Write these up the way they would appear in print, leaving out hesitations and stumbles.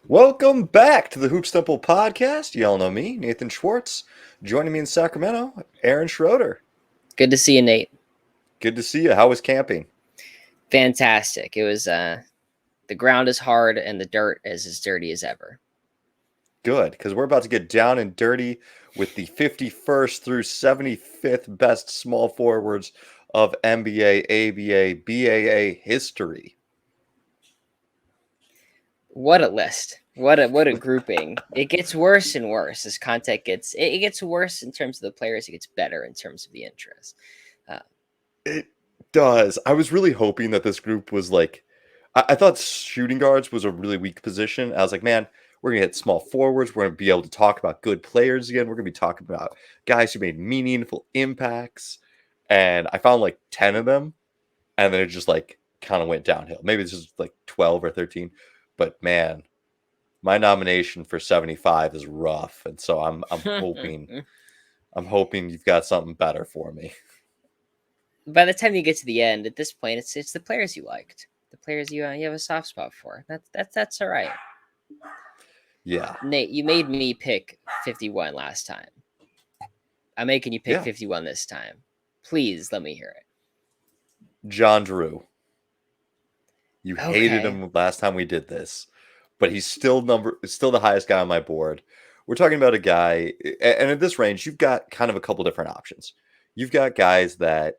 Welcome back to the Hoops Temple podcast. Y'all know me, Nathan Schwartz. Joining me in Sacramento, Aaron Schroeder. Good to see you, Nate. Good to see you. How was camping? Fantastic. It was the ground is hard and the dirt is as dirty as ever. Good, because we're about to get down and dirty with the 51st through 75th best small forwards of NBA, ABA, BAA history. What a list. What a grouping. It gets worse and worse as content gets worse in terms of the players, it gets better in terms of the interest. It does. I was really hoping that this group was like, I thought shooting guards was a really weak position. I was like, man, we're gonna hit small forwards. We're gonna be able to talk about good players again. We're gonna be talking about guys who made meaningful impacts. And I found like 10 of them, and then it just like kind of went downhill. Maybe it's just like 12 or 13. But man, my nomination for 75 is rough. And so I'm hoping you've got something better for me. By the time you get to the end, at this point, it's the players you liked, the players you have a soft spot for. That's all right. Yeah. Nate, you made me pick 51 last time. I'm making you pick Yeah. 51 this time. Please let me hear it. John Drew. You hated Okay. him last time we did this, but he's still the highest guy on my board. We're talking about a guy, and at this range, you've got kind of a couple different options. You've got guys that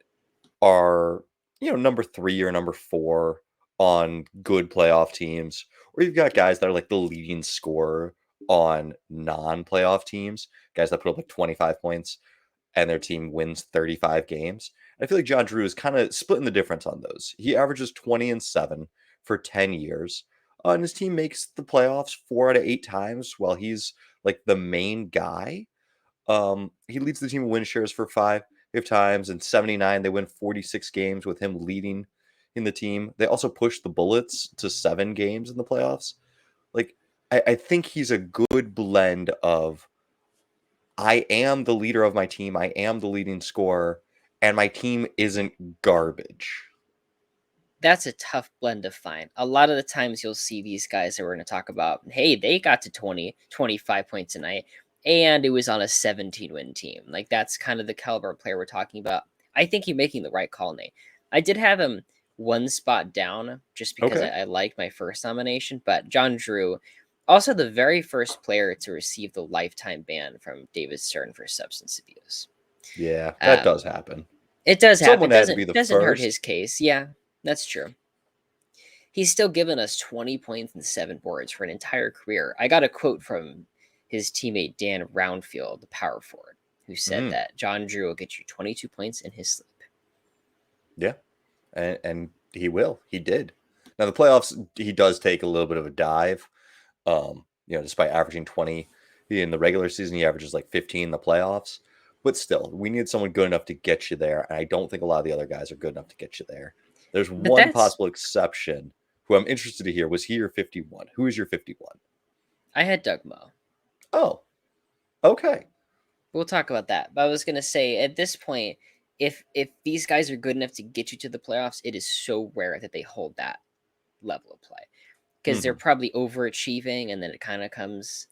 are, number 3 or number 4 on good playoff teams, or you've got guys that are like the leading scorer on non-playoff teams, guys that put up like 25 points and their team wins 35 games. I feel like John Drew is kind of splitting the difference on those. He averages 20 and 7 for 10 years. And his team makes the playoffs 4 out of 8 times while he's like the main guy. He leads the team in win shares for 5 times. In 79, they win 46 games with him leading in the team. They also push the Bullets to 7 games in the playoffs. Like, I think he's a good blend of I am the leader of my team. I am the leading scorer, and my team isn't garbage. That's a tough blend to find. A lot of the times you'll see these guys that we're going to talk about, hey, they got to 20, 25 points a night, and it was on a 17-win team. Like, that's kind of the caliber of player we're talking about. I think you're making the right call, Nate. I did have him one spot down just because Okay. I liked my first nomination, but John Drew, also the very first player to receive the lifetime ban from David Stern for substance abuse. Yeah, that does Um, happen. it does happen. Someone It had to be doesn't the doesn't hurt first. his case. Yeah, that's true. He's still given us 20 points and 7 boards for an entire career. I got a quote from his teammate Dan Roundfield, the power forward, who said Mm, that John Drew will get you 22 points in his sleep. yeah, and he will. He did. Now the playoffs, he does take a little bit of a dive. Despite averaging 20 in the regular season, he averages like 15 in the playoffs. But still, we need someone good enough to get you there, and I don't think a lot of the other guys are good enough to get you there. There's But one that's possible exception who I'm interested to hear. Was he your 51? Who is your 51? I had Doug Moe. Oh, okay. We'll talk about that. But I was gonna say at this point, if these guys are good enough to get you to the playoffs, it is so rare that they hold that level of play. Because they're Hmm. probably overachieving and then it kind of comes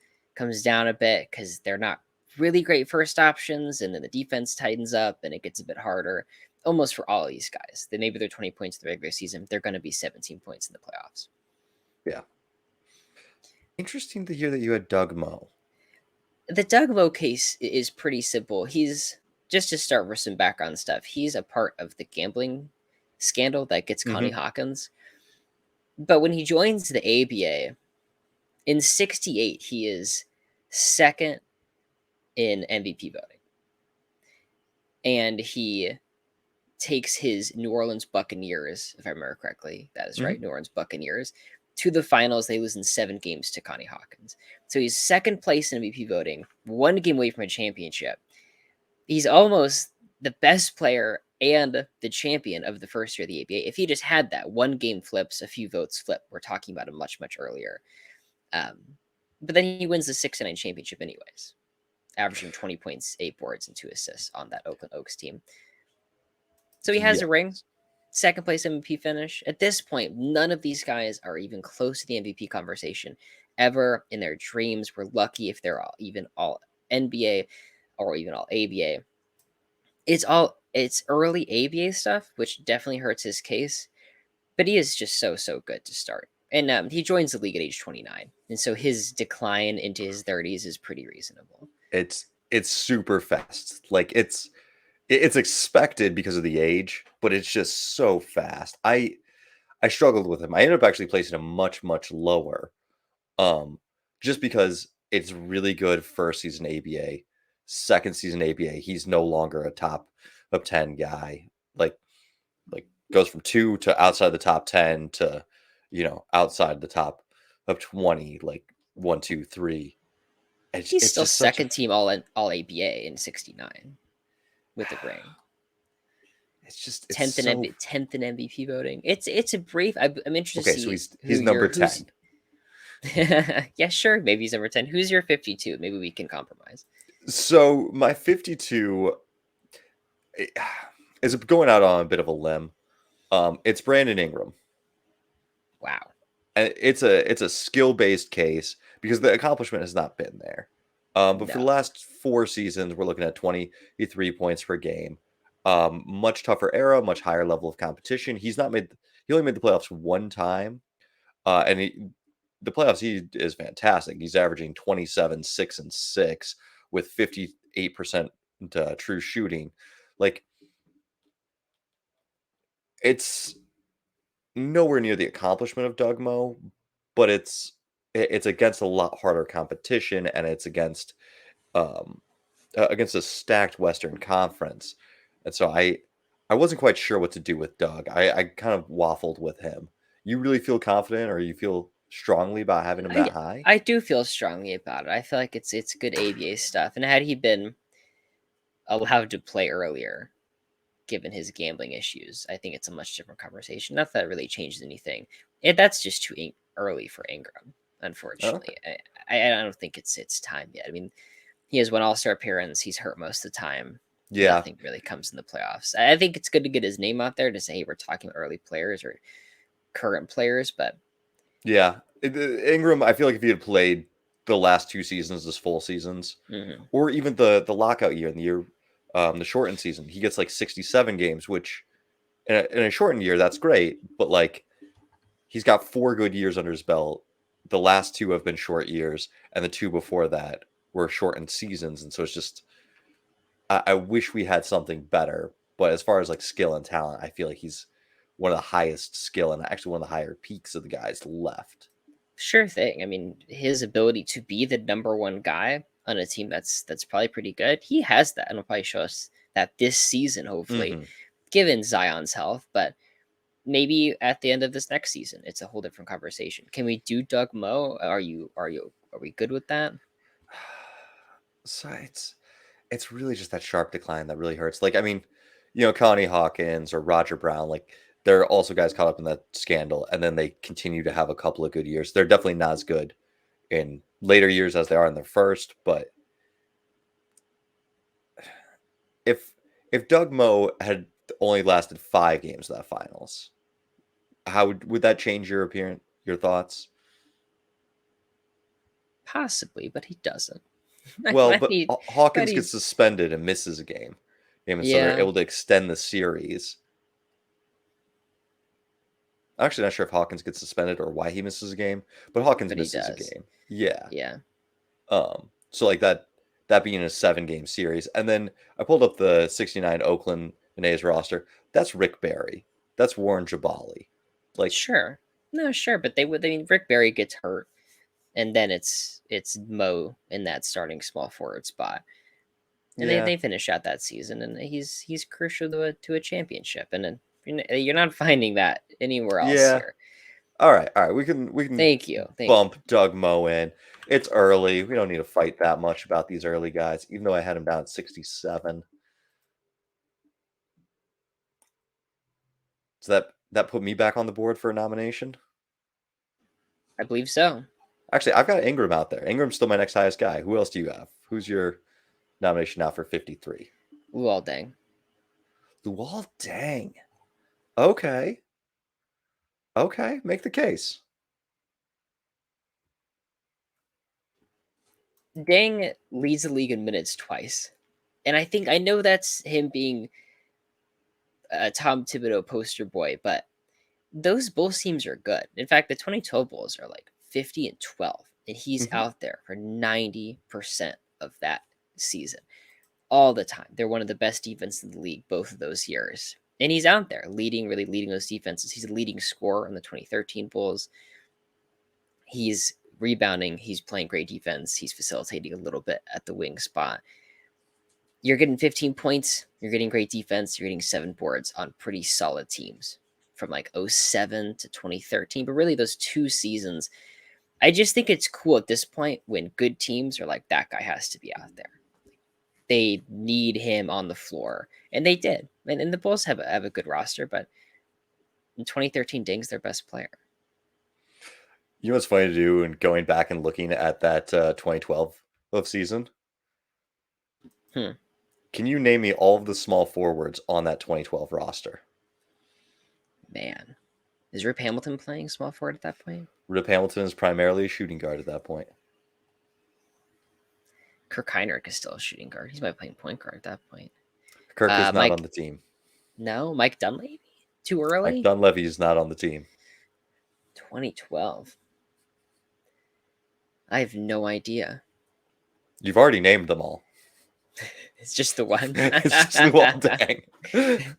down a bit because they're not really great first options and then the defense tightens up and it gets a bit harder almost for all of these guys. Then maybe they're 20 points in the regular season, they're going to be 17 points in the playoffs. Yeah. Interesting to hear that you had Doug Moe. The Doug Moe case is pretty simple. He's just to start with some background stuff. He's a part of the gambling scandal that gets Connie Hmm. Hawkins. But when he joins the ABA in 68, he is second in MVP voting. And he takes his New Orleans Buccaneers, if I remember correctly, that is right, Hmm. New Orleans Buccaneers, to the finals. They lose in 7 games to Connie Hawkins. So he's second place in MVP voting, 1 game away from a championship. He's almost the best player and the champion of the first year of the ABA. If he just had that 1 game flips, a few votes flip, we're talking about him much, much earlier. Um, but then he wins the 6-9 championship anyways, averaging 20 points, 8 boards, and 2 assists on that Oakland Oaks team. So he has Yeah. a ring. second place MVP finish. At this point, none of these guys are even close to the MVP conversation ever in their dreams. We're lucky if they're even all NBA or even all ABA. It's early ABA stuff, which definitely hurts his case. But he is just so good to start. And he joins the league at age 29, and so his decline into his 30s is pretty reasonable. It's super fast. Like it's expected because of the age, but it's just so fast. I struggled with him. I ended up actually placing him much lower. Um, just because it's really good first season ABA, second season ABA, he's no longer a top of 10 guy. Like goes from 2 to outside the top 10 to outside the top of 20, like 1, 2, 3. He's It's still just such a second team all ABA in 69 with the ring. it's so 10th in MVP voting. It's a brief. I'm interested okay. to So see he's number 10. Yeah, sure. Maybe he's number 10. Who's your 52? Maybe we can compromise. So my 52 is going out on a bit of a limb. It's Brandon Ingram. Wow. And it's a skill-based case because the accomplishment has not been there. But for the No. last 4 seasons, we're looking at 23 points per game. Much tougher era, much higher level of competition. He only made the playoffs one time. The playoffs, he is fantastic. He's averaging 27, 6, and 6 with 58% true shooting. Like, it's nowhere near the accomplishment of Doug Moe, but it's against a lot harder competition, and it's against a stacked Western Conference. And so I wasn't quite sure what to do with Doug. I kind of waffled with him. You really feel confident, or you feel strongly about having him that high? I do feel strongly about it. I feel like it's good ABA stuff. And had he been allowed to play earlier, given his gambling issues, I think it's a much different conversation. Not that it really changes anything. That's just too early for Ingram, Okay. unfortunately. I don't think it's time yet. I mean, he has one All-Star appearance. He's hurt most of the time. Yeah. Nothing really comes in the playoffs. I think it's good to get his name out there to say, hey, we're talking about early players or current players, but Yeah. Ingram, I feel like if he had played the last 2 seasons as full seasons, mhm. or even the lockout year and the shortened season, he gets like 67 games, which in a shortened year, that's great. But like he's got 4 good years under his belt. The last 2 have been short years, and the 2 before that were shortened seasons. And so it's just I wish we had something better. But as far as like skill and talent, I feel like he's one of the highest skill and actually one of the higher peaks of the guys left. Sure thing. I mean, his ability to be the number one guy on a team that's probably pretty good. He has that, and will probably show us that this season, hopefully, Hmm. given Zion's health. But maybe at the end of this next season, it's a whole different conversation. Can we do Doug Moe? Are we good with that? So it's really just that sharp decline that really hurts. Like, I mean, Connie Hawkins or Roger Brown, like they're also guys caught up in that scandal, and then they continue to have a couple of good years. They're definitely not as good in later years as they are in their first, but if if Doug Moe had only lasted 5 games of that finals, how would that change your thoughts? Possibly, but he doesn't. Well, But but Hawkins gets he's suspended and misses a game, and so they're yeah, able to extend the series. I'm actually not sure if Hawkins gets suspended or why he misses a game, but Hawkins but he misses a does. game. Yeah. Yeah, So like that being a 7 game series. And then I pulled up the 69 Oakland A's roster. That's Rick Barry. That's Warren Jabali. Like, sure. No, sure, but they would. I mean, Rick Barry gets hurt, and then it's Mo in that starting small forward spot, and yeah. they finish out that season, and he's crucial to a championship, and then you're not finding that anywhere else Yeah. here. All right. All right. We can Thank you. bump Doug Moe in. It's early. We don't need to fight that much about these early guys, even though I had him down at 67. So that put me back on the board for a nomination. I believe so. Actually, I've got Ingram out there. Ingram's still my next highest guy. Who else do you have? Who's your nomination now for 53? Ooh, all dang. Luol Deng. Okay. Okay. Make the case. Dang leads the league in minutes twice. And I know that's him being a Tom Thibodeau poster boy, but those Bulls teams are good. In fact, the 2012 Bulls are like 50 and 12, and he's Mhm. out there for 90% of that season all the time. They're one of the best defenses in the league both of those years. And he's out there really leading those defenses. He's a leading scorer on the 2013 Bulls. He's rebounding, he's playing great defense, he's facilitating a little bit at the wing spot. You're getting 15 points, you're getting great defense, you're getting 7 boards on pretty solid teams from like '07 to 2013. But really, those 2 seasons, I just think it's cool at this point when good teams are like, that guy has to be out there. They need him on the floor. And they did. And the Bulls have a good roster, but in 2013, Ding's their best player. You know what's funny to do and going back and looking at that 2012 of season? Hmm. Can you name me all of the small forwards on that 2012 roster? Man. Is Rip Hamilton playing small forward at that point? Rip Hamilton is primarily a shooting guard at that point. Kirk Heinrich is still a shooting guard. He's might playing point guard at that point. Kirk is not on Mike, the team. no, Mike Dunleavy? Too Mike early? Dunleavy is not on the team. 2012. I have no idea. You've already named them all. It's just the one. It's just Luol Deng.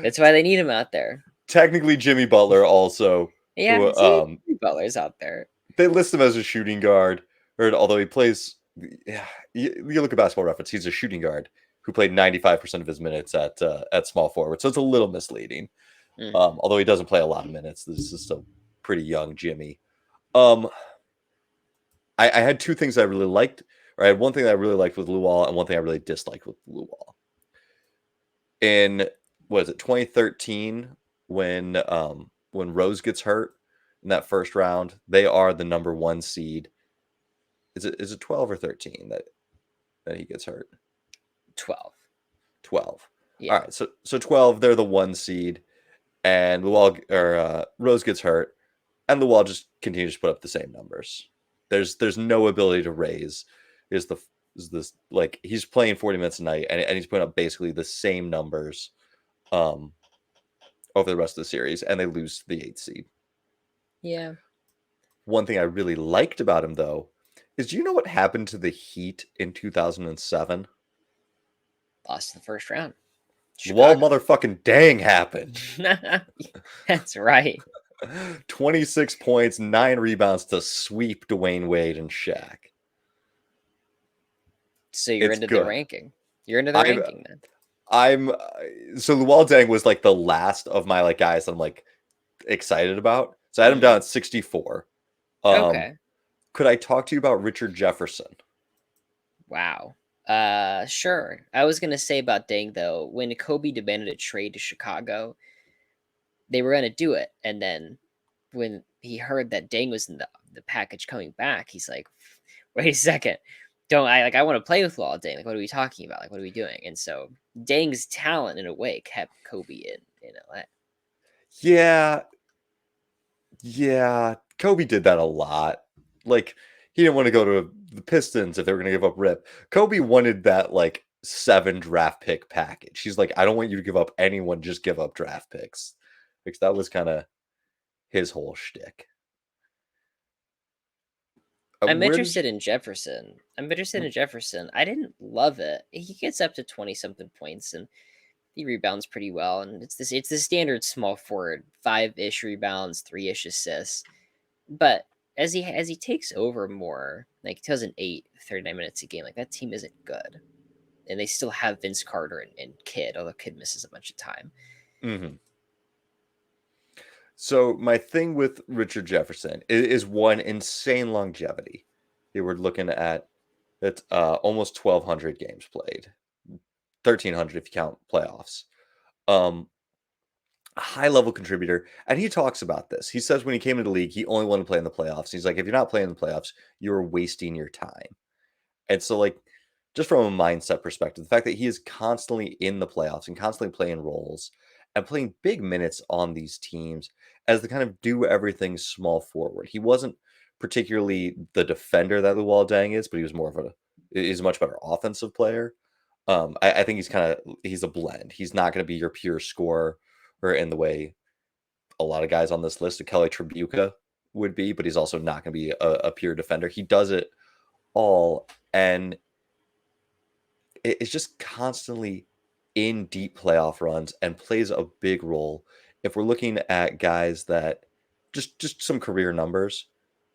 That's why they need him out there. Technically, Jimmy Butler also. Yeah, see, Butler's out there. They list him as a shooting guard, or although he plays. Yeah, you look at Basketball Reference. He's a shooting guard who played 95% of his minutes at small forward, so it's a little misleading. Although he doesn't play a lot of minutes, this is still pretty young Jimmy. I had two things I really liked, or I had one thing I really liked with Luol and one thing I really disliked with Luol. In what is it, 2013, when Rose gets hurt in that first round, they are the number 1 seed. Is it 12 or 13 that he gets hurt? 12. 12. Yeah. All right, so 12, they're the 1 seed, and Rose gets hurt, and Luol just continues to put up the same numbers. There's no ability to raise. Is this like he's playing 40 minutes a night and he's putting up basically the same numbers over the rest of the series, and they lose the 8th seed. Yeah. One thing I really liked about him though is, do you know what happened to the Heat in 2007? Lost in the first round. Luol motherfucking Dang happened. That's right. 26 points, 9 rebounds to sweep Dwayne Wade and Shaq. So you're It's into good. the ranking. You're into the ranking then. So Luol Deng was like the last of my like guys that I'm like excited about. So I had him down at 64. Okay. Could I talk to you about Richard Jefferson? Wow. Sure. I was gonna say about Deng though, when Kobe demanded a trade to Chicago, they were gonna do it, and then when he heard that Deng was in the package coming back, he's like, "Wait a second, don't I want to play with Law Deng? Like, what are we talking about? Like, what are we doing?" And so Deng's talent, in a way, kept Kobe in LA. Yeah, Kobe did that a lot. Like, he didn't want to go to the Pistons if they were going to give up Rip. Kobe wanted that like 7 draft pick package. He's like, I don't want you to give up anyone, just give up draft picks. Because that was kind of his whole shtick. I'm interested in Jefferson. I didn't love it. He gets up to 20 something points and he rebounds pretty well. And it's the standard small forward, 5-ish rebounds, 3-ish assists. But as he takes over more, like 2008, 39 minutes a game, like that team isn't good. And they still have Vince Carter and Kidd, although Kidd misses a bunch of time. Mm-hmm. So my thing with Richard Jefferson is one, insane longevity. They were looking at almost 1,200 games played, 1,300 if you count playoffs. A high level contributor, and he talks about this. He says when he came into the league, he only wanted to play in the playoffs. He's like, if you're not playing in the playoffs, you're wasting your time. And so, like, just from a mindset perspective, the fact that he is constantly in the playoffs and constantly playing roles, and playing big minutes on these teams as the kind of do everything small forward. He wasn't particularly the defender that Luol Deng is, but he was more of he's a much better offensive player. I think he's a blend. He's not going to be your pure scorer or in the way a lot of guys on this list of Kelly Tribuca would be, but he's also not going to be a pure defender. He does it all, and it's just constantly in deep playoff runs and plays a big role. If we're looking at guys that just some career numbers,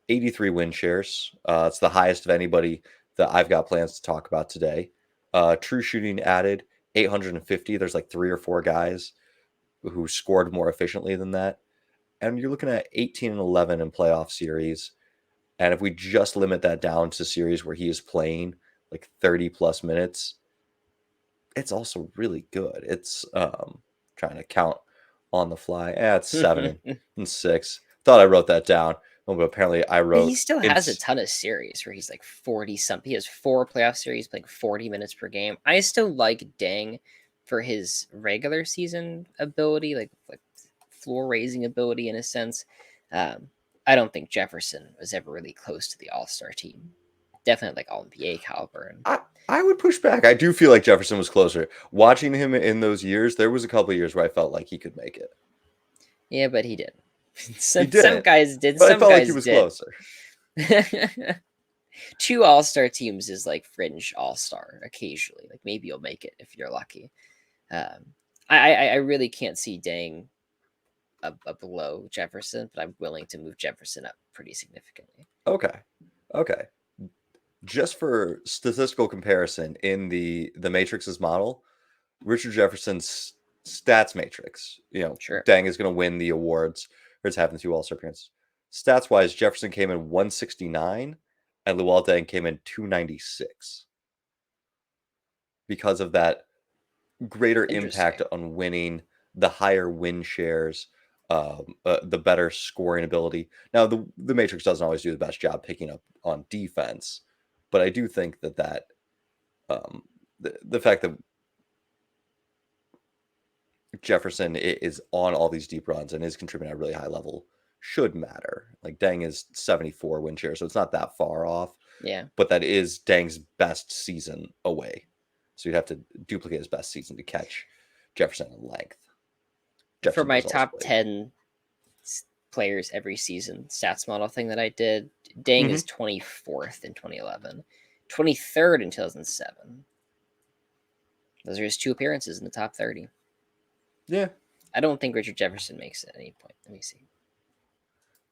83 win shares. It's the highest of anybody that I've got plans to talk about today. True shooting added 850. There's like 3 or 4 guys who scored more efficiently than that. And you're looking at 18 and 11 in playoff series. And if we just limit that down to series where he is playing like 30 plus minutes, it's also really good. It's trying to count on the fly. It's 7 and 6. Thought I wrote that down, but apparently I But he wrote still has a ton of series where he's like 40 something. He has 4 playoff series playing 40 minutes per game. I still like Deng for his regular season ability, like floor raising ability in a sense. I don't think Jefferson was ever really close to the All-Star team. Definitely like All NBA caliber. And I would push back. I do feel like Jefferson was closer. Watching him in those years, there was a couple of years where I felt like he could make it. yeah, but he didn't. He some didn't, guys did. but I Some felt like he guys was did. closer. 2 All-Star teams is like fringe All-Star occasionally. Like maybe you'll make it if you're lucky. I really can't see Dang a below Jefferson, but I'm willing to move Jefferson up pretty significantly. Okay. Just for statistical comparison, in the Matrix's model, Richard Jefferson's stats matrix, Sure. Dang is going to win the awards for his having 2 All-Star appearances. Stats wise, Jefferson came in 169 and Luol Deng came in 296 because of that greater impact on winning, the higher win shares, the better scoring ability. Now, the Matrix doesn't always do the best job picking up on defense, but I do think that the fact that Jefferson is on all these deep runs and is contributing at a really high level should matter. Like Deng is 74 win share, so it's not that far off. Yeah. But that is Deng's best season away. So you'd have to duplicate his best season to catch Jefferson in length. For my top 10 players every season stats model thing that I did, Deng is 24th in 2011, 23rd in 2007. Those are his 2 appearances in the top 30. Yeah. I don't think Richard Jefferson makes it at any point. Let me see.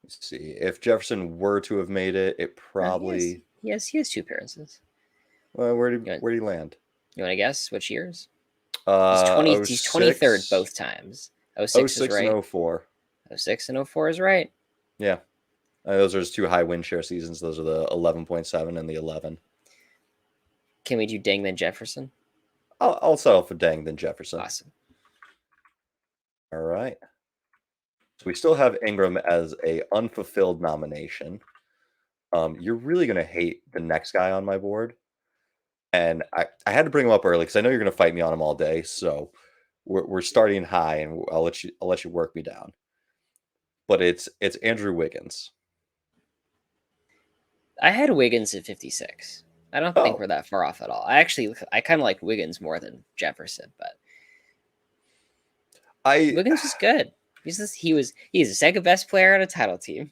Let's see. If Jefferson were to have made it, it probably... he has 2 appearances. Well, where'd he land? You want to guess which years? He's 23rd both times. 06 is right. And 04. 06 and 04 is right. Yeah. Those are his 2 high win share seasons. Those are the 11.7 and the 11. Can we do Deng then Jefferson? I'll settle for Deng then Jefferson. Awesome. All right. So we still have Ingram as a unfulfilled nomination. You're really going to hate the next guy on my board. And I had to bring him up early because I know you're going to fight me on him all day. So we're starting high, and I'll let you work me down. But it's Andrew Wiggins. I had Wiggins at 56. I don't think we're that far off at all. I kind of like Wiggins more than Jefferson, but Wiggins was good. He's the second best player on a title team.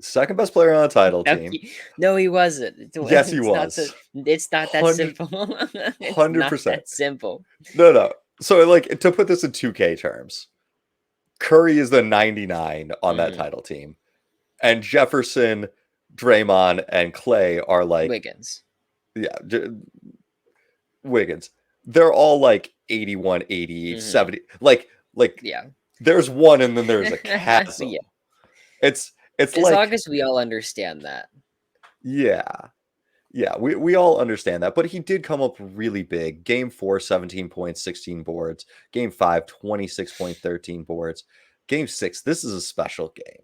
Second best player on a title team. No, he wasn't. Yes, he was. It's not that simple. 100%. That simple. No. So, like, to put this in 2K terms, Curry is the 99 on that title team, and Jefferson, Draymond, and Clay are like Wiggins. Yeah, Wiggins. They're all like 81, 80, 70. Like yeah. There's one, and then there's a chasm. Yeah. It's as like, long as we all understand that. Yeah, we all understand that. But he did come up really big. Game 4, 17 points, 16 boards. Game 5, 26 points, 13 boards. Game 6, this is a special game.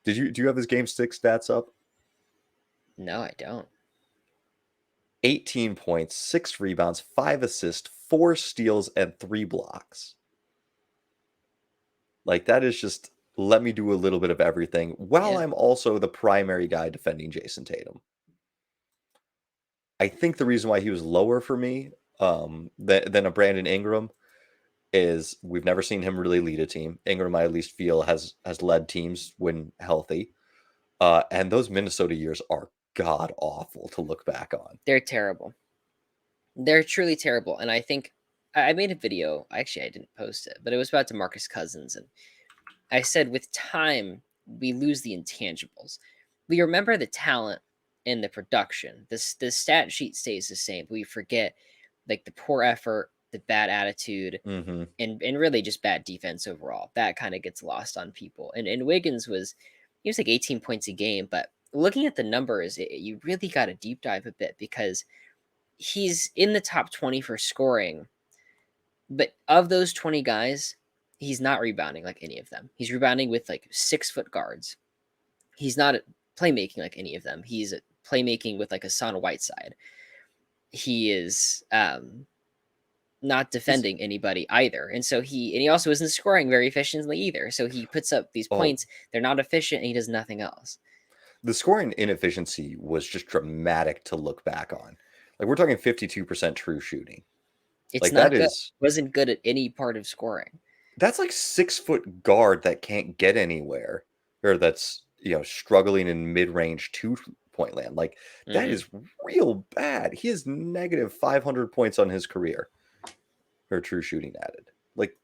Do you have his game 6 stats up? No, I don't. 18 points, 6 rebounds, 5 assists, 4 steals, and 3 blocks. Like that is just let me do a little bit of everything while Yeah, I'm also the primary guy defending Jason Tatum. I think the reason why he was lower for me than a Brandon Ingram is we've never seen him really lead a team. Ingram, I at least feel, has led teams when healthy. And those Minnesota years are god awful to look back on. they're terrible. They're truly terrible. And I think I made a video. Actually, I didn't post it, but it was about DeMarcus Cousins, and I said with time we lose the intangibles. We remember the talent and the production. The stat sheet stays the same, but we forget like the poor effort, the bad attitude, Hmm. and really just bad defense overall. That kind of gets lost on people. And Wiggins he was like 18 points a game, but looking at the numbers, you really got to deep dive a bit because he's in the top 20 for scoring, but of those 20 guys, he's not rebounding like any of them. He's rebounding with like 6 foot guards. He's not playmaking like any of them. He's playmaking with like a Son Whiteside. He is not He's defending anybody either. And so he also isn't scoring very efficiently either. So he puts up these oh, points, they're not efficient, and he does nothing else. the scoring inefficiency was just dramatic to look back on. Like we're talking 52% true shooting. It's Like that not good. is Wasn't good at any part of scoring. that's like 6 foot guard that can't get anywhere or that's struggling in mid-range 2 point land. Like that Hmm. is real bad. He has negative 500 points on his career or true shooting added. Like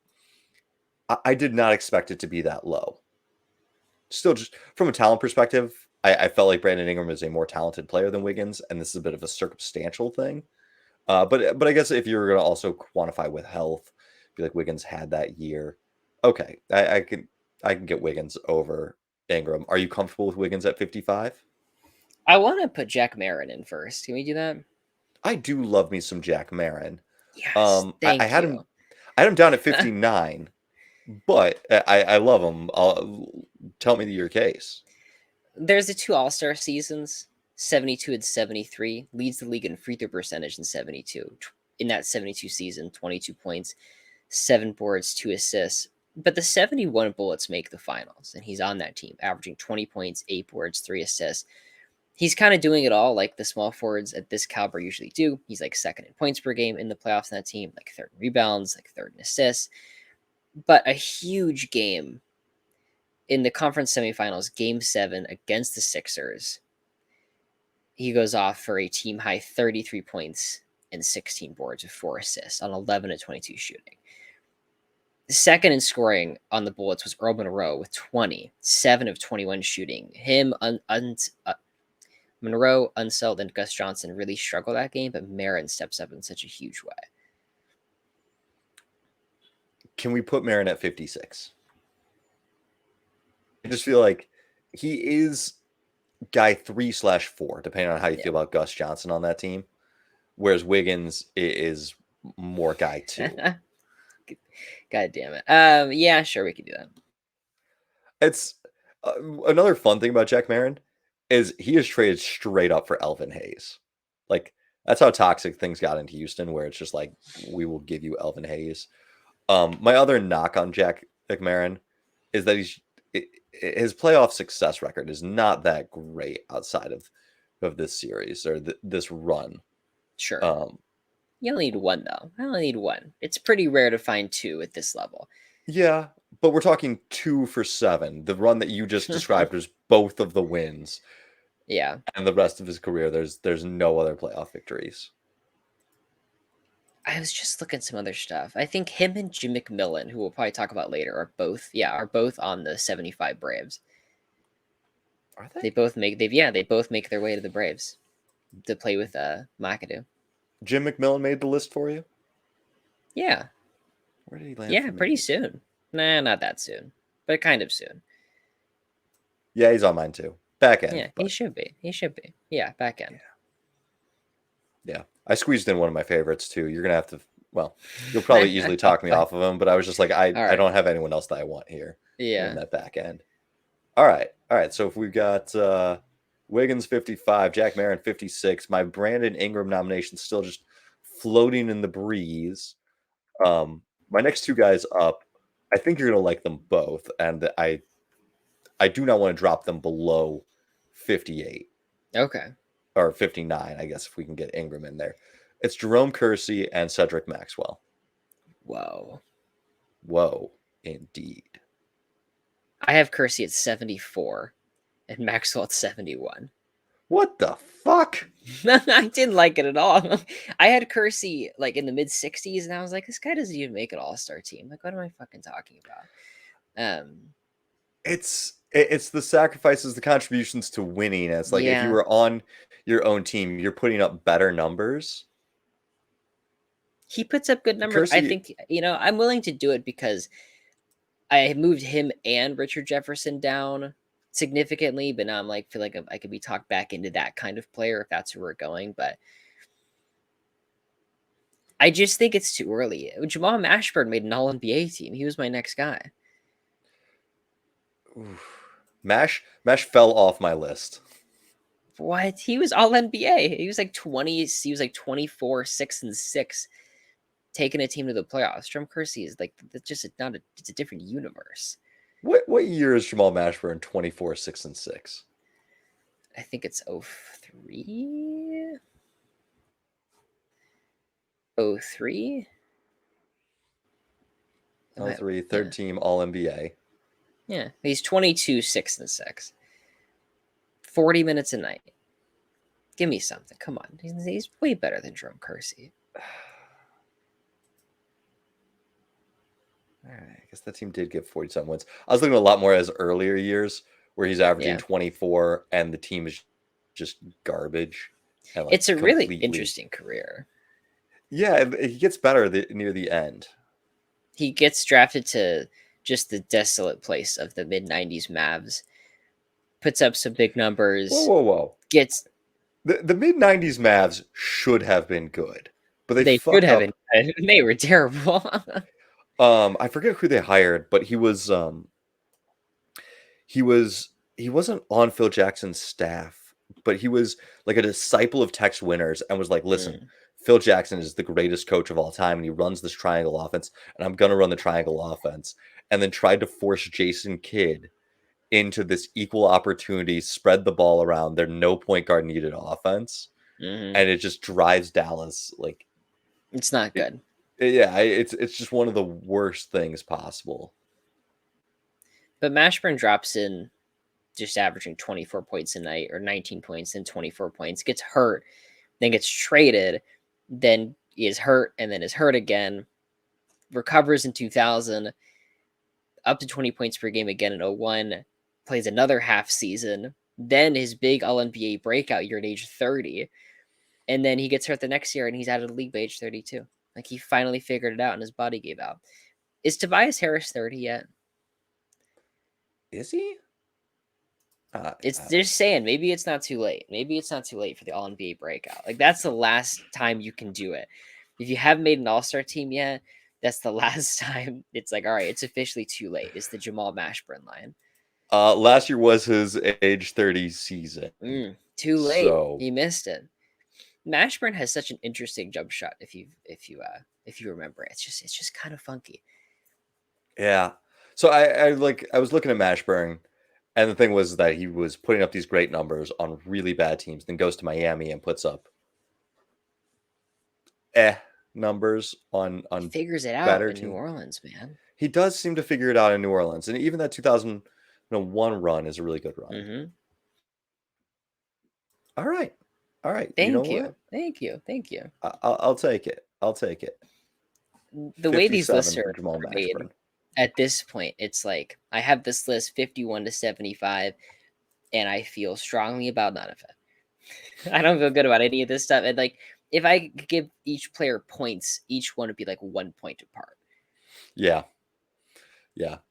I did not expect it to be that low. Still, just from a talent perspective, I felt like Brandon Ingram is a more talented player than Wiggins, and this is a bit of a circumstantial thing. But I guess if you were going to also quantify with health, be like Wiggins had that year. Okay, I can get Wiggins over Ingram. Are you comfortable with Wiggins at 55? I want to put Jack Marin in first. Can we do that? I do love me some Jack Marin. Yes. I Thank had you. him down at 59, but I love him. Tell me your case. There's the two All Star seasons, 72 and 73, leads the league in free throw percentage in 72. In that 72 season, 22 points, 7 boards, 2 assists. But the 71 Bullets make the finals, and he's on that team, averaging 20 points, 8 boards, 3 assists. He's kind of doing it all like the small forwards at this caliber usually do. He's like second in points per game in the playoffs in that team, like third in rebounds, like third in assists. But a huge game in the conference semifinals, game 7 against the Sixers, he goes off for a team high 33 points and 16 boards with 4 assists on 11 to 22 shooting. The second in scoring on the Bullets was Earl Monroe with 20, 7 of 21 shooting. Monroe, Unseld, and Gus Johnson really struggle that game, but Marin steps up in such a huge way. Can we put Marin at 56? I just feel like he is guy 3/4, depending on how you Yeah. feel about Gus Johnson on that team. Whereas Wiggins is more guy 2. God damn it. Yeah, sure, we could do that. It's another fun thing about Jack Marin is he is traded straight up for Elvin Hayes. Like that's how toxic things got into Houston, where it's just like we will give you Elvin Hayes. My other knock on Jack McMarin is that his playoff success record is not that great outside of this series or this run. Sure. Um, You only need one, though. I only need one. It's pretty rare to find two at this level. yeah, but we're talking 2 for 7. The run that you just described was both of the wins, Yeah. and the rest of his career, there's no other playoff victories. I was just looking at some other stuff. I think him and Jim McMillan, who we'll probably talk about later, are both on the 75 Braves. Are They they? both make their way to the Braves to play with McAdoo. Jim McMillan made the list for you? Yeah. Where did he land Yeah, for pretty me? soon. Nah, not that soon, but kind of soon. Yeah, he's on mine too. Back end, Yeah, he but should be. He should be. Yeah, back yeah, end. yeah. I squeezed in one of my favorites too. You're gonna have to. Well, you'll probably easily talk me off of him, but I was just like, I All I right. don't have anyone else that I want here in Yeah. that back end. All right. So if we've got Wiggins 55, Jack Marin 56, my Brandon Ingram nomination still just floating in the breeze. My next two guys up I think you're gonna like them both, and I do not want to drop them below 58 Okay. or 59, I guess, if we can get Ingram in there. It's Jerome Kersey and Cedric Maxwell. Whoa. Whoa, indeed. I have Kersey at 74 and Maxwell at 71. What the fuck? I didn't like it at all. I had Kersey like in the mid 60s, and I was like, this guy doesn't even make an all-star team. Like, what am I fucking talking about? It's the sacrifices, the contributions to winning. It's like if you Yeah. were on your own team, you're putting up better numbers. He puts up good numbers. I Kersey, think, I'm willing to do it because I moved him and Richard Jefferson down significantly, but now I'm like, feel like I could be talked back into that kind of player if that's where we're going. But I just think it's too early. Jamal Mashburn made an All NBA team. He was my next guy. Mash fell off my list. What? He was All NBA. He was like 20. He was like 24, 6-6, taking a team to the playoffs. Strom Kersey is like that's just not a. It's a different universe. What year is Jamal Mashburn 24, 6-6? I think it's 03. 03. 03, third team All NBA. Yeah, he's 22, 6-6. 40 minutes a night. Give me something. Come on. He's way better than Jerome Kersey. All right, I guess that team did get 47 wins. I was looking at a lot more as earlier years where he's averaging 24 and the team is just garbage. And like it's a really interesting career. Yeah, he gets better near the end. He gets drafted to just the desolate place of the mid-90s Mavs. Puts up some big numbers. Whoa. Gets the mid-90s Mavs should have been good, but they should have up. been. They were terrible. I forget who they hired, but he wasn't on Phil Jackson's staff, but he was like a disciple of Tex Winters and was like, listen, Phil Jackson is the greatest coach of all time, and he runs this triangle offense, and I'm going to run the triangle offense. And then tried to force Jason Kidd into this equal opportunity, spread the ball around. Their no point guard needed offense. And it just drives Dallas. Like, it's not good. It's just one of the worst things possible. But Mashburn drops in just averaging 24 points a night or 19 points and 24 points, gets hurt, then gets traded, then is hurt, and then is hurt again, recovers in 2000, up to 20 points per game again in 01, plays another half season, then his big All-NBA breakout year at age 30, and then he gets hurt the next year and he's out of the league by age 32. Like, he finally figured it out and his body gave out. Is Tobias Harris 30 yet? Is he? It's just saying, maybe it's not too late. Maybe it's not too late for the All NBA breakout. Like, that's the last time you can do it. If you haven't made an All Star team yet, that's the last time. It's like, all right, it's officially too late. It's the Jamal Mashburn line. Last year was his age 30 season. Too late. So he missed it. Mashburn has such an interesting jump shot. If you remember, it's just kind of funky. Yeah. So I was looking at Mashburn. And the thing was that he was putting up these great numbers on really bad teams, then goes to Miami and puts up numbers on he figures it out better in New Orleans, man. He does seem to figure it out in New Orleans, and even that 2001 run is a really good run. All right. Thank you. Thank you. I'll take it. The way these lists are made, at this point, it's like I have this list 51 to 75, and I feel strongly about none of it. I don't feel good about any of this stuff. And like, if I could give each player points, each one would be like 1 point apart. Yeah.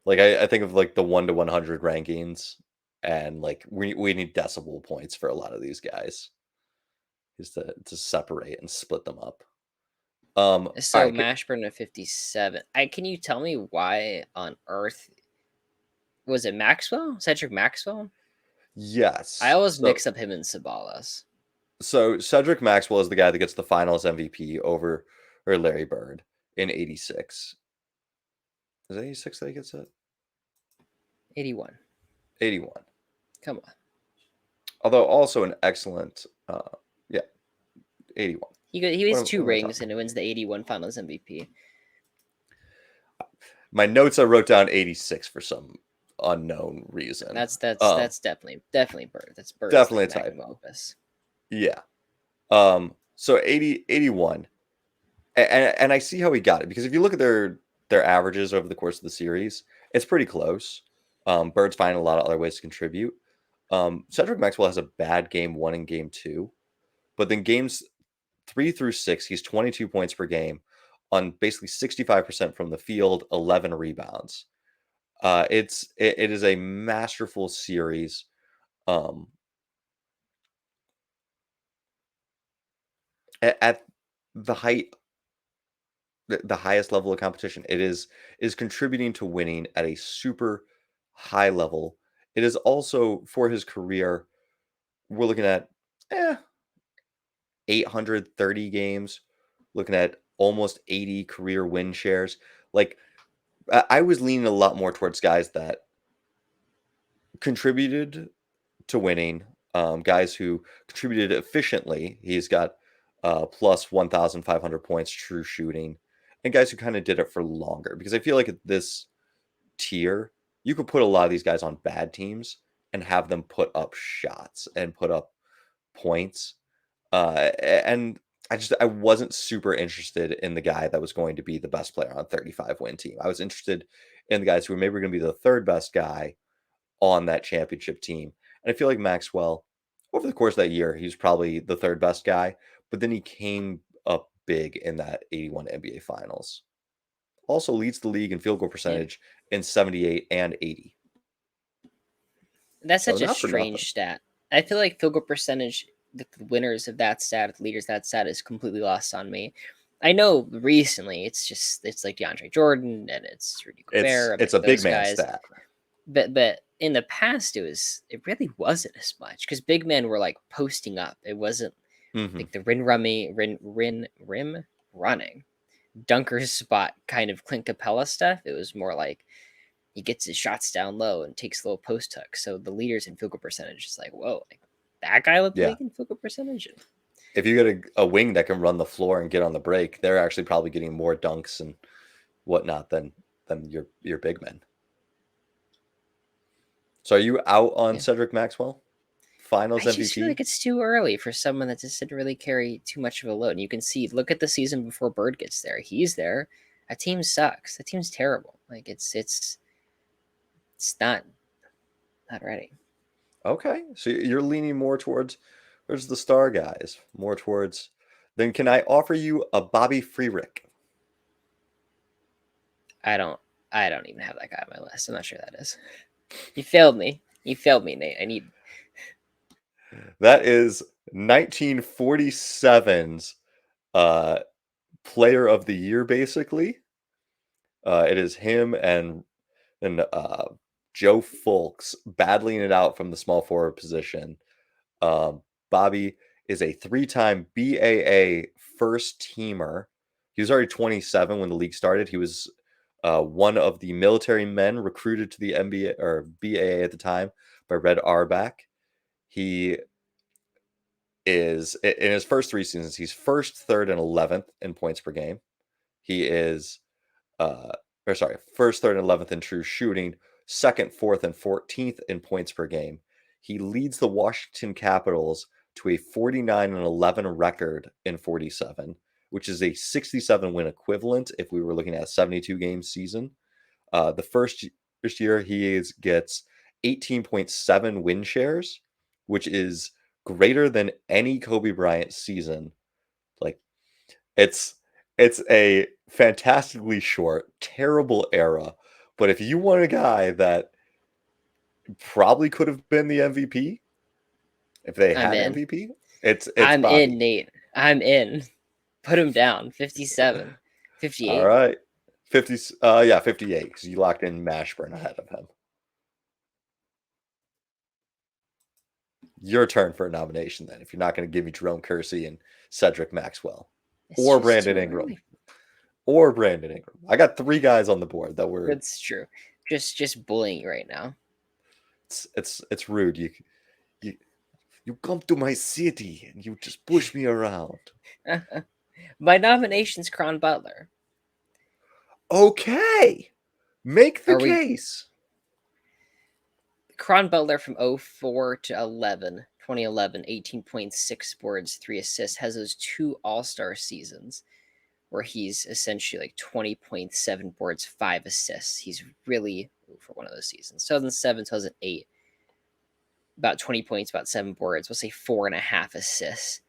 Like I think of like the 1 to 100 rankings, and like we need decibel points for a lot of these guys, just to separate and split them up. So right, Mashburn at 57. Can you tell me why on earth was it Maxwell? Cedric Maxwell? Yes. I always mix up him and Sabalas. So Cedric Maxwell is the guy that gets the Finals MVP over Larry Bird in '86. Is it 86 that he gets it? 81. 81. Come on. Although also an excellent, yeah, 81. He What wins am, two what am I rings talking and it wins the 81 Finals MVP. My notes I wrote down 86 for some unknown reason. That's definitely Bird. That's Bird's Definitely a like magnum typo. opus. Yeah. So 80, 81. And I see how he got it because if you look at their averages over the course of the series, it's pretty close. Bird's finding a lot of other ways to contribute. Cedric Maxwell has a bad game one and game two, but then games 3 through 6, he's 22 points per game on basically 65% from the field, 11 rebounds. It is a masterful series. Um, at the height, the highest level of competition, it is contributing to winning at a super high level. It is also for his career. We're looking at 830 games, looking at almost 80 career win shares. Like I was leaning a lot more towards guys that contributed to winning, guys who contributed efficiently. He's got plus 1,500 points true shooting, and guys who kind of did it for longer. Because I feel like at this tier, you could put a lot of these guys on bad teams and have them put up shots and put up points. And I wasn't super interested in the guy that was going to be the best player on 35 win team. I was interested in the guys who were maybe going to be the third best guy on that championship team. And I feel like Maxwell, over the course of that year, he was probably the third best guy, but then he came up big in that 81 NBA Finals. Also leads the league in field goal Yeah. percentage in 78 and 80. That's So such a not for nothing. strange stat. I feel like field goal percentage, the winners of that stat, the leaders of that stat is completely lost on me. I know recently it's like DeAndre Jordan and it's Rudy Gobert and It's like a big those man guys. stat. But in the past it really wasn't as much because big men were like posting up. It wasn't Hmm. like the rim running dunker spot kind of Clint Capella stuff. It was more like he gets his shots down low and takes a little post hook. So the leaders in field goal percentage is like, whoa, like that guy led the Yeah. league in field goal percentage. If you get a wing that can run the floor and get on the break, they're actually probably getting more dunks and whatnot than your big men. So are you out on Yeah. Cedric Maxwell? Finals I just feel MVP? like it's too early for someone that just didn't really carry too much of a load. And you can see, look at the season before Bird gets there. He's there. That team sucks. That team's terrible. Like it's not ready. Okay. So you're leaning more towards the star guys, more towards then can I offer you a Bobby Freerick? I don't I don't even have that guy on my list. I'm not sure that is. You failed me. You failed me, Nate. I need That is 1947's uh player of the year basically. It is him and Joe Fulks battling it out from the small forward position. Bobby is a three-time BAA first teamer. He was already 27 when the league started. He was one of the military men recruited to the NBA or BAA at the time by Red Auerbach. He is in his first three seasons. He's first, third, and 11th in points per game. He is uh, first, third, and 11th in true shooting, second, fourth, and 14th in points per game. He leads the Washington Capitals to a 49 and 11 record in 47, which is a 67 win equivalent if we were looking at a 72 game season. The first year gets 18.7 win shares, which is greater than any Kobe Bryant season. Like it's it's a fantastically short, terrible era. But if you want a guy that probably could have been the MVP if they I'm had in. MVP, it's I'm in, Bobby. Nate. I'm in. Put him down. 57. All 58. right. 50 yeah, 58 because you locked in Mashburn ahead of him. Your turn for a nomination then if you're not going to give me Jerome Kersey and Cedric Maxwell It's or just Brandon too Ingram. early. or Brandon Ingram. I got 3 guys on the board that were. That's true. Just bullying you right now. It's rude. You you come to my city and you just push me around. My nomination's Cron Butler. Okay, make the Are we case. Cron Butler from 04 to 11, 2011, 18.6 boards, 3 assists, has those 2 All-Star seasons where he's essentially like 20.7 boards, 5 assists. He's really for one of those seasons. 2007, 2008, about 20 points, about 7 boards. We'll say 4.5 assists.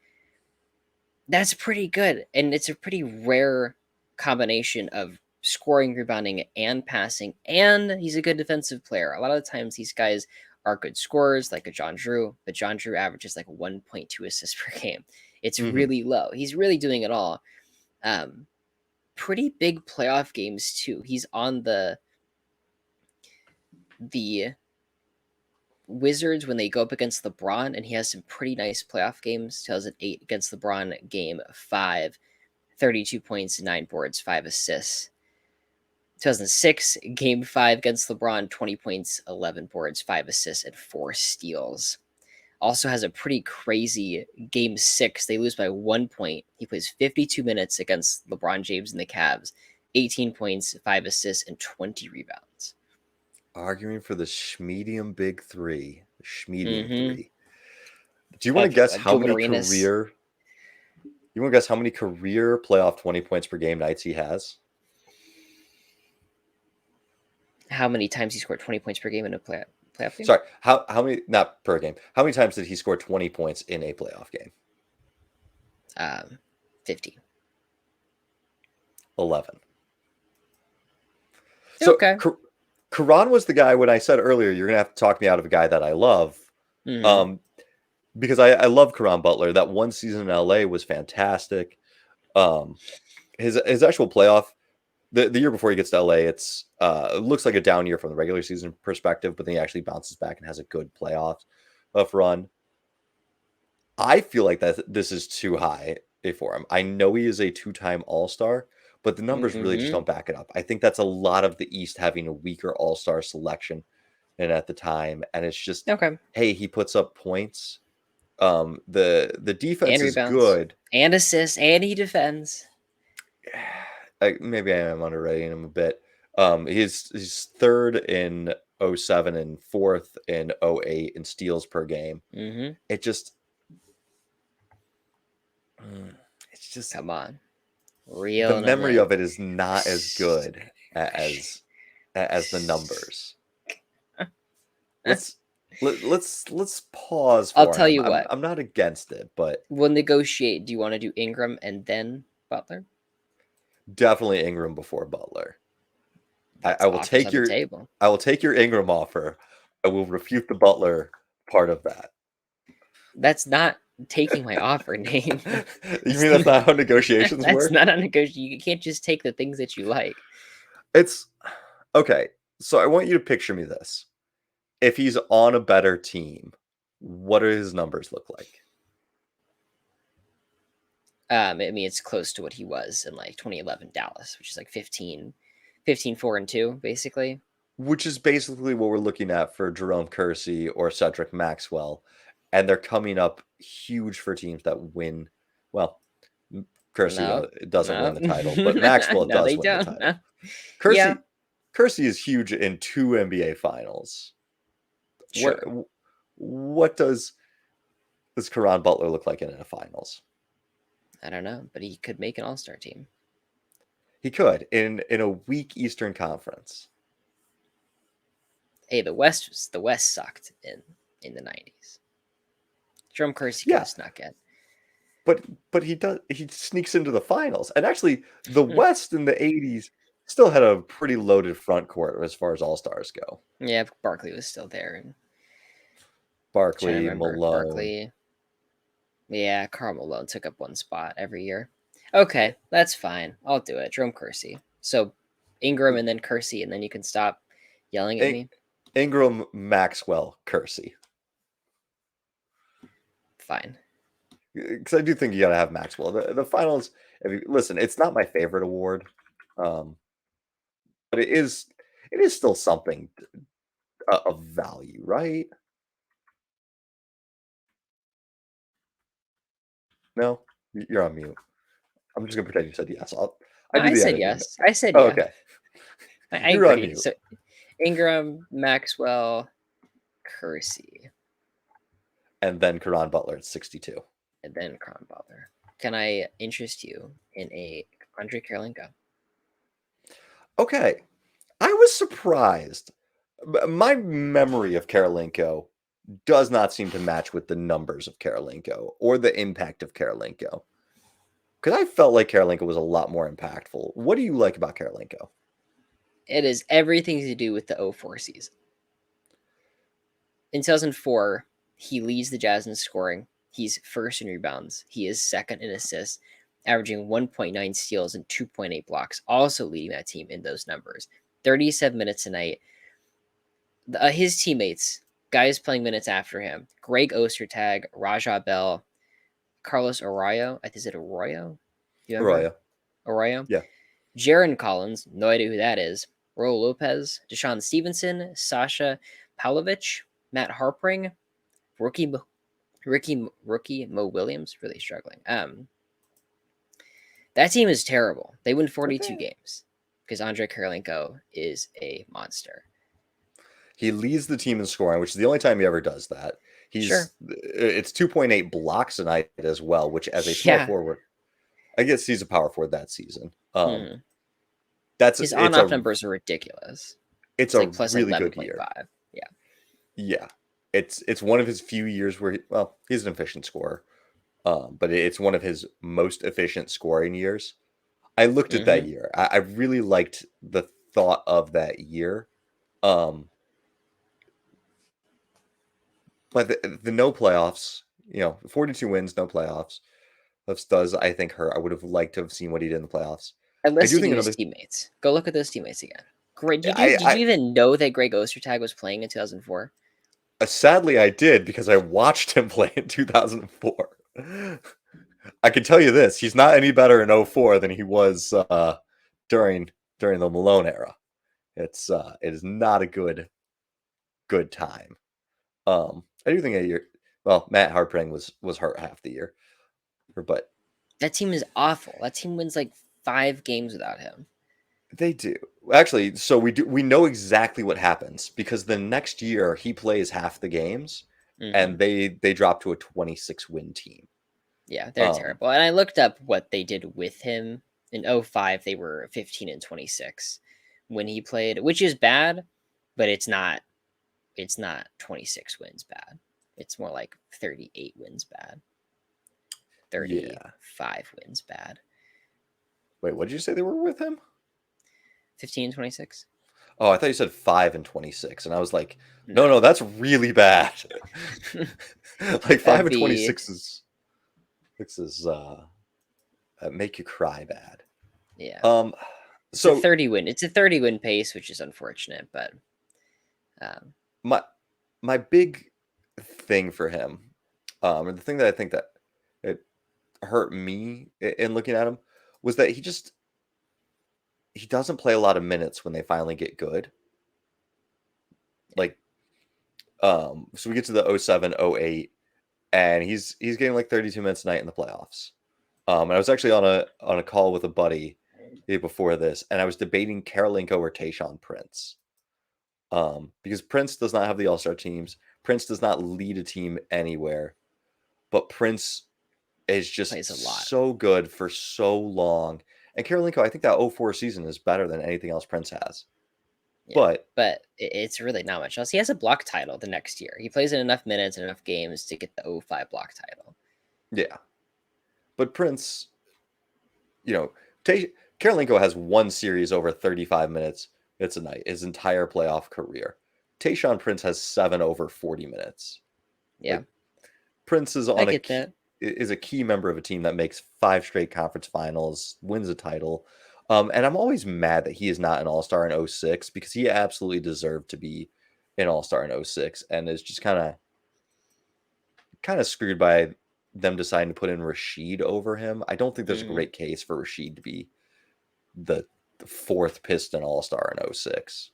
That's pretty good. And it's a pretty rare combination of scoring, rebounding, and passing. And he's a good defensive player. A lot of the times these guys are good scorers, like a John Drew, but John Drew averages like 1.2 assists per game. It's Mhm. really low. He's really doing it all. Pretty big playoff games too. He's on the Wizards when they go up against LeBron, and he has some pretty nice playoff games. 2008 against LeBron, game 5, 32 points, 9 boards, 5 assists. 2006, game 5 against LeBron, 20 points, 11 boards, 5 assists, and 4 steals. Also has a pretty crazy game 6. They lose by 1 point. He plays 52 minutes against LeBron James and the Cavs, 18 points, 5 assists, and 20 rebounds. Arguing for the Schmedium Big 3. The Schmedium Mm-hmm. 3. Do you want to guess how many Arenas. career? You want to guess how many career playoff 20 points per game nights he has? How many times he scored 20 points per game in a playoff game? Sorry, how many? Not per game. How many times did he score 20 points in a playoff game? 50. 11. So Okay. Karan was the guy when I said earlier you're gonna have to talk me out of a guy that I love, Mm-hmm. because I love Karan Butler. That one season in LA was fantastic. His actual playoff the year before he gets to LA, it looks like a down year from the regular season perspective, but then he actually bounces back and has a good playoff run. I feel like that this is too high for him. I know he is a 2-time All-Star, but the numbers really just Mm-hmm. don't back it up. I think that's a lot of the East having a weaker All-Star selection and at the time, and it's just, Okay. hey, he puts up points. The defense And is rebounds. good. And assists. And he defends. Maybe I am underrating him a bit. He's third in 07 and fourth in 08 in steals per game. Mm-hmm. It just, it's just Come on. the Reeling him memory in. of it is not as good as the numbers. Let's pause I'll for tell him. you what. I'm not against it, but We'll negotiate. Do you want to do Ingram and then Butler? definitely Ingram before Butler. That's I will offers take on the your table. Ingram offer. I will refute the Butler part of that. That's not taking my offer, Name. You mean that's not how negotiations That's work? not a negotiation. You can't just take the things that you like. It's okay. So I want you to picture me this. If he's on a better team, what do his numbers look like? I mean, it's close to what he was in like 2011 Dallas, which is like 15, 4 and 2, basically. Which is basically what we're looking at for Jerome Kersey or Cedric Maxwell. And they're coming up huge for teams that win. Well, Kersey No, doesn't no, win the title, but Maxwell no, does they win the don't. title. No. Yeah, Kersey is huge in 2 NBA finals. What sure. what does Caron Butler look like in a finals? I don't know, but he could make an all-star team. He could in a weak Eastern Conference. Hey, the West sucked in the 90s. Jerome Kersey could Yeah, have snuck in. but he sneaks into the finals. And actually the West in the 80s still had a pretty loaded front court as far as all-stars go. Yeah, Barkley was still there. And trying to Barkley, remember Malone. Barkley. Yeah, Karl Malone took up one spot every year. Okay, that's fine. I'll do it. Jerome Kersey. So Ingram and then Kersey, and then you can stop yelling at me. Ingram, Maxwell, Kersey. Fine. Because I do think you got to have Maxwell. The finals, listen, it's not my favorite award. Um, but it is still something of value, right? No, you're on mute. I'm just gonna pretend you said yes. I do I the said editing. yes. I said Oh, yeah. okay, I you're on agree. mute. So Ingram, Maxwell, Kersey, And then Karan Butler at 62. and then Cron Butler. Can I interest you in a Andre Karolinko? Okay, I was surprised. My memory of Karolinko does not seem to match with the numbers of Karolinko or the impact of Karolinko. Because I felt like Karolinko was a lot more impactful. What do you like about Karolinko? It is everything to do with the 04 season. In 2004, he leads the Jazz in scoring. He's first in rebounds. He is second in assists, averaging 1.9 steals and 2.8 blocks, also leading that team in those numbers. 37 minutes a night. His teammates, guys playing minutes after him, Greg Ostertag, Raja Bell, Carlos Arroyo. Is it Arroyo? Do you remember? Arroyo. Arroyo? Yeah. Jaron Collins, no idea who that is. Ro Lopez, Deshaun Stevenson, Sasha Pavlovich, Matt Harpring, rookie rookie Mo Williams, really struggling. That team is terrible. They win 42 Okay. games because Andre Karolinko is a monster. He leads the team in scoring, which is the only time he ever does that. Sure. It's 2.8 blocks a night as well, which as a small Yeah. forward, I guess he's a power forward that season. Mhm. That's His it's on-off a numbers are ridiculous. it's It's a like plus really good year. 11.5. Yeah. Yeah. It's one of his few years where he's an efficient scorer. But it's one of his most efficient scoring years. I looked at that Hmm. year. I really liked the thought of that year. Um, but the no playoffs, 42 wins, no playoffs. That does, I think, hurt. I would have liked to have seen what he did in the playoffs. I I do listed think you his another. teammates. Go look at those teammates again. Great. Did I you even know that Greg Ostertag was playing in 2004? Sadly I did because I watched him play in 2004. I can tell you this: he's not any better in '04 than he was during during the Malone era. It is not a good time. I do think a year. Well, Matt Harpring was hurt half the year, but That team is awful. That team wins like 5 games without him. they do actually. So we know exactly what happens because the next year he plays half the games, Hmm. and they drop to a 26 win team. Yeah, they're Um, terrible. And I looked up what they did with him. In 05, they were 15 and 26 when he played, which is bad, but it's not 26 wins bad. It's more like 38 wins bad. yeah. 35 wins bad. Wait, what did you say they were with him? 15 and 26? Oh, I thought you said 5 and 26, and I was like, no, No. no, that's really bad. Like five That'd and twenty be six is six is make you cry bad. yeah. Um, It's a so 30 win. It's a 30 win pace, which is unfortunate, but um my my big thing for him, or the thing that I think that it hurt me in looking at him was that he doesn't play a lot of minutes when they finally get good. Like, so we get to the '07, '08, and he's getting like 32 minutes a night in the playoffs. And I was actually on a call with a buddy before this, and I was debating Karolinko or Tayshaun Prince. Because Prince does not have the All Star teams. Prince does not lead a team anywhere, but Prince is just plays a lot. so good for so long. And Karolinko, I think that '04 season is better than anything else Prince has. Yeah, But but it's really not much else. He has a block title the next year. He plays in enough minutes and enough games to get the 05 block title. yeah, but Prince, you know, Karolinko has one series over 35 minutes. It's a night his entire playoff career. Tayshaun Prince has 7 over 40 minutes. Yeah, Like Prince is I on a get key, that. is a key member of a team that makes 5 straight conference finals, wins a title. And I'm always mad that he is not an all-star in '06 because he absolutely deserved to be an all-star in '06 and is just kind of screwed by them deciding to put in Rashid over him. I don't think there's a Hmm. great case for Rashid to be the the fourth Piston All-Star in '06.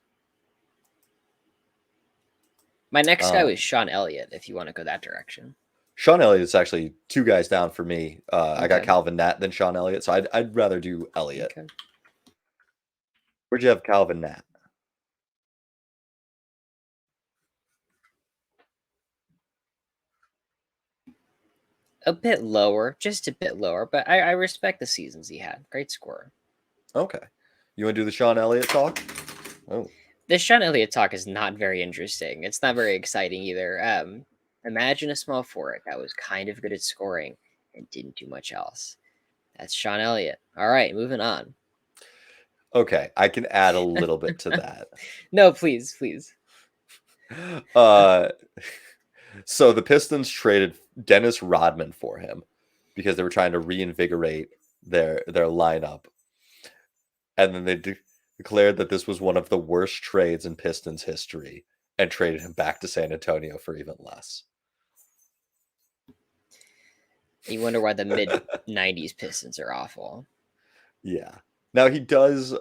My next guy was Sean Elliott, if you want to go that direction. Sean Elliott is actually two guys down for me. I got Okay. Calvin Nat than Sean Elliott, so I'd rather do Elliott. Okay. Where'd you have Calvin Nat? A bit lower, just a bit lower, but I respect the seasons he had. Great scorer. Okay. You want to do the Sean Elliott talk? Oh. The Sean Elliott talk is not very interesting. It's not very exciting either. Imagine a small forward that was kind of good at scoring and didn't do much else. That's Sean Elliott. All right, moving on. Okay, I can add a little bit to that. No, please, please. So the Pistons traded Dennis Rodman for him because they were trying to reinvigorate their lineup, and then they declared that this was one of the worst trades in Pistons history and traded him back to San Antonio for even less. You wonder why the mid '90s Pistons are awful. Yeah. Now he does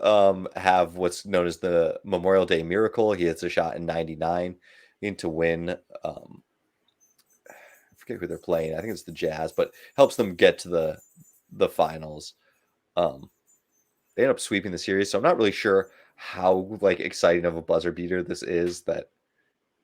have what's known as the Memorial Day Miracle. He hits a shot in '99 to win. I forget who they're playing. I think it's the Jazz, but helps them get to the finals. They end up sweeping the series, so I'm not really sure how like exciting of a buzzer beater this is that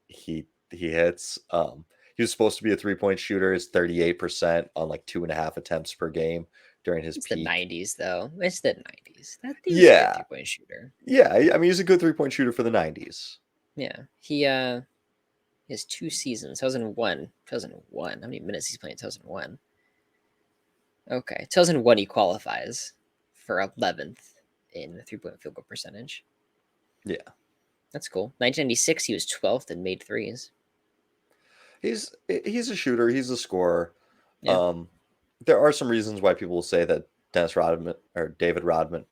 he hits. He was supposed to be a 3-point shooter. Is 38% on like 2.5 attempts per game during his It's the peak. '90s, though. It's the '90s. That he was a good Yeah, 3-point shooter. yeah. I mean, he's a good 3-point shooter for the '90s. Yeah, he has 2 seasons. 2001. 2001. How many minutes he's playing in 2001? Okay, 2001 he qualifies for 11th in the 3-point field goal percentage. Yeah, That's cool. 1996 he was 12th and made threes. he's a shooter. He's a scorer. Yeah. There are some reasons why people will say that Dennis Rodman or David Rodman,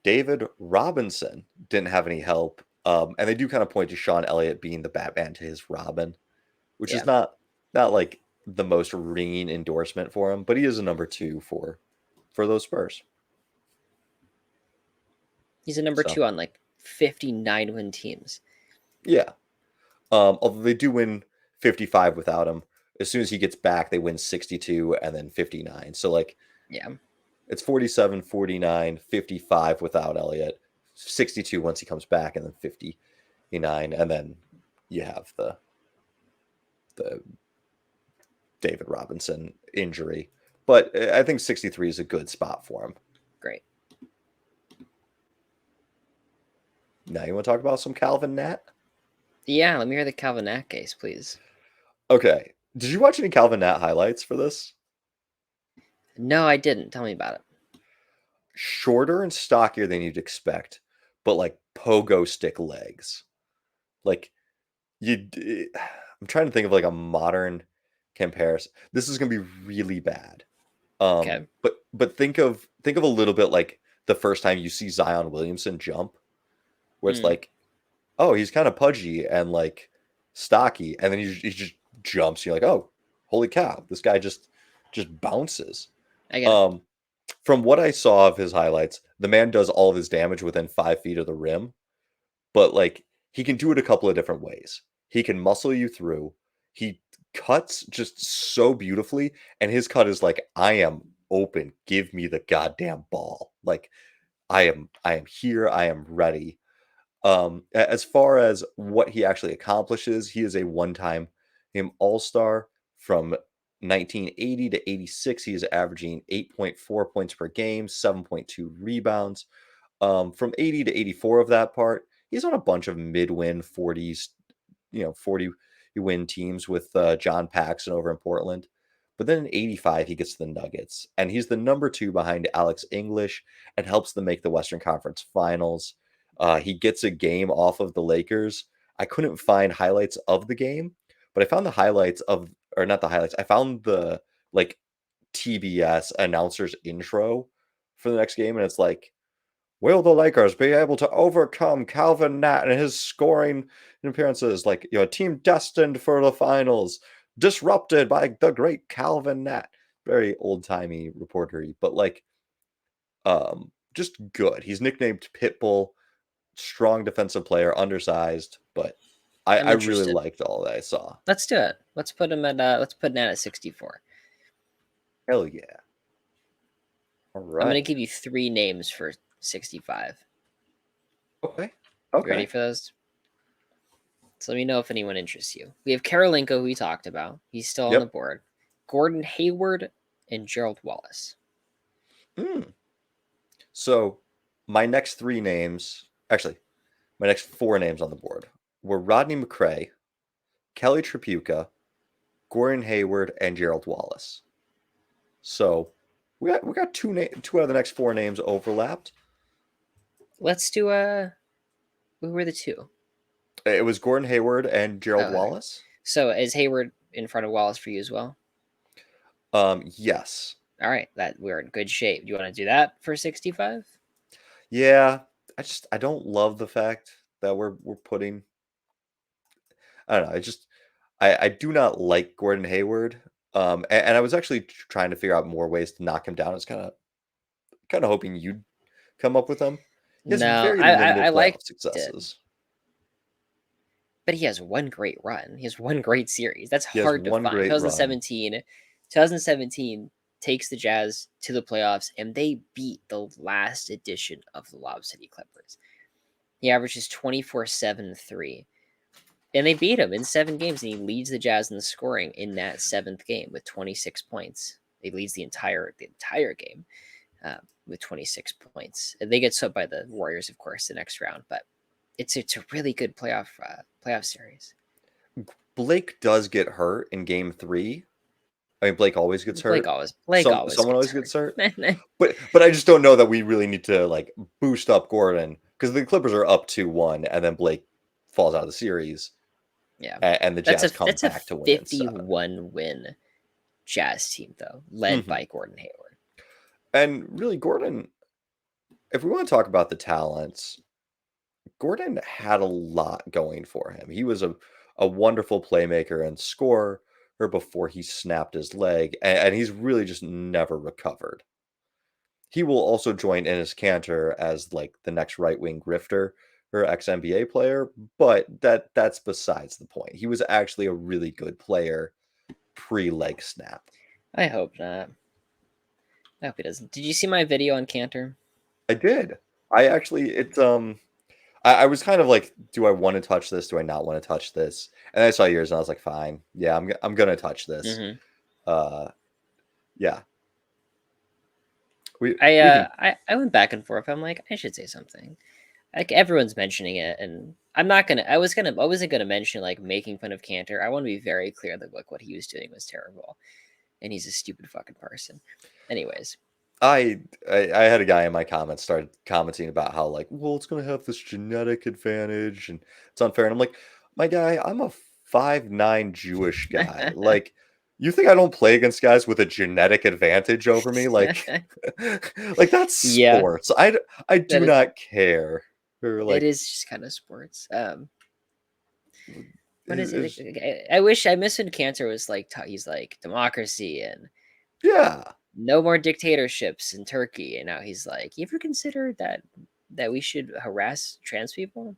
David Robinson didn't have any help. And they do kind of point to Sean Elliott being the Batman to his Robin, which is Yeah. not like the most ringing endorsement for him, but he is a number 2 for those Spurs. He's a number So 2 on like 59 win teams. yeah. Although they do win 55 without him. As soon as he gets back, they win 62 and then 59. So like Yeah. it's 47, 49, 55 without Elliott, 62 once he comes back, and then 59. And then you have the David Robinson injury. But I think 63 is a good spot for him. Great. Now you want to talk about some Calvin Nat? Yeah, let me hear the Calvin Nat case, please. Okay. Did you watch any Calvin Nat highlights for this? No, I didn't. Tell me about it. Shorter and stockier than you'd expect, but like pogo stick legs. Like I'm trying to think of like a modern comparison. This is going to be really bad. Okay. But think of a little bit like the first time you see Zion Williamson jump, where it's like, oh, he's kind of pudgy and like stocky, and then he just jumps. You're like, oh, holy cow, this guy just bounces. I get it. From what I saw of his highlights, the man does all of his damage within 5 feet of the rim, but like he can do it a couple of different ways. He can muscle you through. He cuts just so beautifully, and his cut is like, I am open. Give me the goddamn ball. Like I am here. I am ready. As far as what he actually accomplishes, he is a one-time all-star from 1980 to 86. He is averaging 8.4 points per game, 7.2 rebounds. From 80 to 84 of that part, he's on a bunch of mid-win 40s, 40 win teams with John Paxson over in Portland. But then in 85, he gets to the Nuggets, and he's the number 2 behind Alex English and helps them make the Western Conference Finals. He gets a game off of the Lakers. I couldn't find highlights of the game, but I found the highlights of, or not the highlights. I found the like TBS announcer's intro for the next game, and it's like, will the Lakers be able to overcome Calvin Nat and his scoring appearances? Like, a team destined for the finals, disrupted by the great Calvin Nat. Very old timey reportery, but like, just good. He's nicknamed Pitbull, strong defensive player, undersized, but I'm I really interested. liked all that I saw. Let's do it. Let's put him at Nat at 64. Hell yeah. All I'm gonna right. give you 3 names for 65. Okay. You ready Okay. for those? So let me know if anyone interests you. We have Karolinko, who we talked about. He's still on the Yep. board. Gordon Hayward and Gerald Wallace. Mm. So my next 3 names, actually, my next 4 names on the board were Rodney McCray, Kelly Tripucka, Gordon Hayward, and Gerald Wallace. So we got two out of the next 4 names overlapped. Let's do who were the 2? It was Gordon Hayward and Gerald Okay. Wallace. So is Hayward in front of Wallace for you as well? Yes. All right, that we're in good shape. Do you want to do that for 65? Yeah. I don't love the fact that we're putting. I don't know. I do not like Gordon Hayward. And I was actually trying to figure out more ways to knock him down. I was kind of hoping you'd come up with them. He has No, very I limited liked playoff it, successes. but he has one great run. He has one great series. That's He has hard to one find. great run. 2017 takes the Jazz to the playoffs, and they beat the last edition of the Lob City Clippers. He averages 24-7-3. And they beat him in 7 games, and he leads the Jazz in the scoring in that 7th game with 26 points. He leads the entire game with 26 points. And they get swept by the Warriors, of course, the next round. But it's a really good playoff series. Blake does get hurt in game 3. I mean, Blake always gets Blake hurt. always Someone gets always hurt. gets hurt. But I just don't know that we really need to like boost up Gordon because the Clippers are up 2-1, and then Blake falls out of the series, Yeah, and the Jazz come that's a back to win in 7. 51 win Jazz team though, led Mhm. by Gordon Hayward. And really, Gordon, if we want to talk about the talents, Gordon had a lot going for him. He was a wonderful playmaker and scorer before he snapped his leg, and he's really just never recovered. He will also join Enes Kanter as like the next right wing grifter or ex NBA player, but that's besides the point. He was actually a really good player pre leg snap. I hope not. I hope he doesn't. Did you see my video on Cantor? I did. I actually I was kind of like, do I want to touch this? Do I not want to touch this? And I saw yours, and I was like, fine, yeah, I'm gonna touch this. Mm-hmm. Uh, yeah, we I we can. I went back and forth. I'm like, I should say something. Like everyone's mentioning it, and I'm not gonna. I wasn't gonna mention like making fun of Cantor. I want to be very clear that like what he was doing was terrible, and he's a stupid fucking person. Anyways, I had a guy in my comments started commenting about how like, well, it's gonna have this genetic advantage and it's unfair. And I'm like, my guy, I'm a 5'9" Jewish guy. Like, you think I don't play against guys with a genetic advantage over me? Like, like that's yeah, sports. I that do is, not care. Or it like, is just kind of sports. What is it? is I wish I miss when Cantor was like he's like democracy and yeah. no more dictatorships in Turkey, and now he's like, you ever consider that we should harass trans people?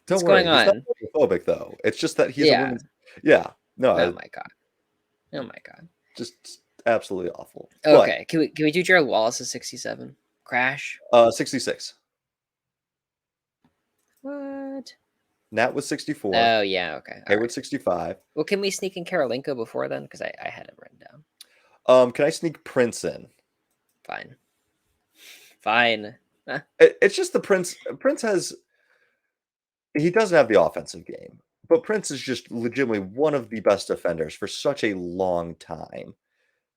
Don't What's worry, going he's not on? homophobic though. It's just that he's a Yeah. women's. Yeah, no, Oh my god. Oh my god. just absolutely awful. But Okay, can we do Gerald Wallace at 67? Crash. 66. What? Nat was 64. Oh yeah. Okay. All Hayward right. 65. Well, can we sneak in Karolinko before then? Because I had it written down. Can I sneak Prince in? Fine. Fine. It's just the Prince. Prince has. He doesn't have the offensive game, but Prince is just legitimately one of the best defenders for such a long time